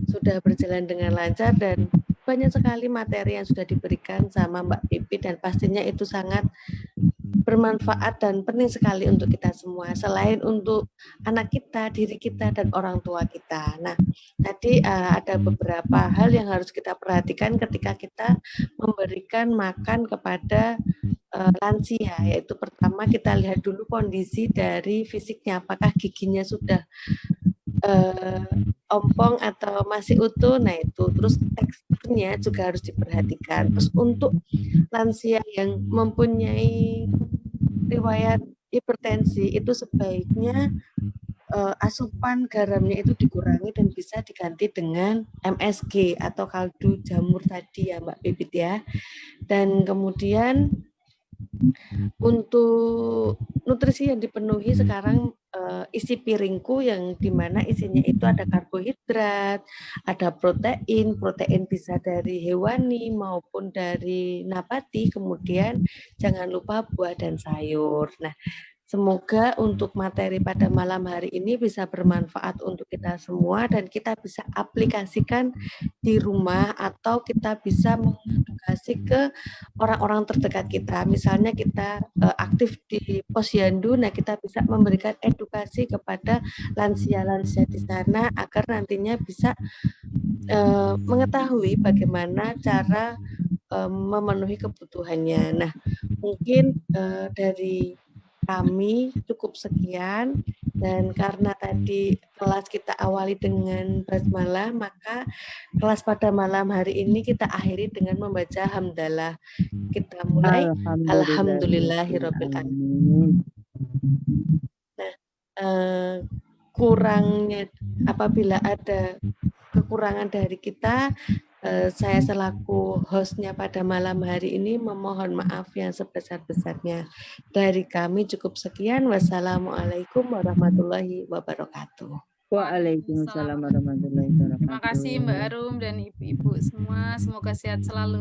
sudah berjalan dengan lancar dan banyak sekali materi yang sudah diberikan sama Mbak Pipit dan pastinya itu sangat bermanfaat dan penting sekali untuk kita semua, selain untuk anak kita, diri kita, dan orang tua kita. Nah, tadi ada beberapa hal yang harus kita perhatikan ketika kita memberikan makan kepada lansia, yaitu pertama kita lihat dulu kondisi dari fisiknya, apakah giginya sudah ompong atau masih utuh. Nah itu, terus teksturnya juga harus diperhatikan. Terus untuk lansia yang mempunyai riwayat hipertensi itu sebaiknya asupan garamnya itu dikurangi dan bisa diganti dengan MSG atau kaldu jamur tadi ya Mbak Pipit ya. Dan kemudian untuk nutrisi yang dipenuhi sekarang isi piringku yang dimana isinya itu ada karbohidrat, ada protein bisa dari hewani maupun dari nabati, kemudian jangan lupa buah dan sayur. Nah, semoga untuk materi pada malam hari ini bisa bermanfaat untuk kita semua dan kita bisa aplikasikan di rumah atau kita bisa mengedukasi ke orang-orang terdekat kita. Misalnya kita aktif di Posyandu, nah kita bisa memberikan edukasi kepada lansia-lansia di sana agar nantinya bisa mengetahui bagaimana cara memenuhi kebutuhannya. Nah, mungkin dari kami cukup sekian, dan karena tadi kelas kita awali dengan basmalah, maka kelas pada malam hari ini kita akhiri dengan membaca hamdalah. Kita mulai alhamdulillahirabbil alamin. Nah, kurangnya apabila ada kekurangan dari kita, saya selaku hostnya pada malam hari ini memohon maaf yang sebesar-besarnya. Dari kami cukup sekian. Wassalamualaikum warahmatullahi wabarakatuh. Waalaikumsalam warahmatullahi wabarakatuh. Terima kasih Mbak Arum dan ibu-ibu semua. Semoga sehat selalu.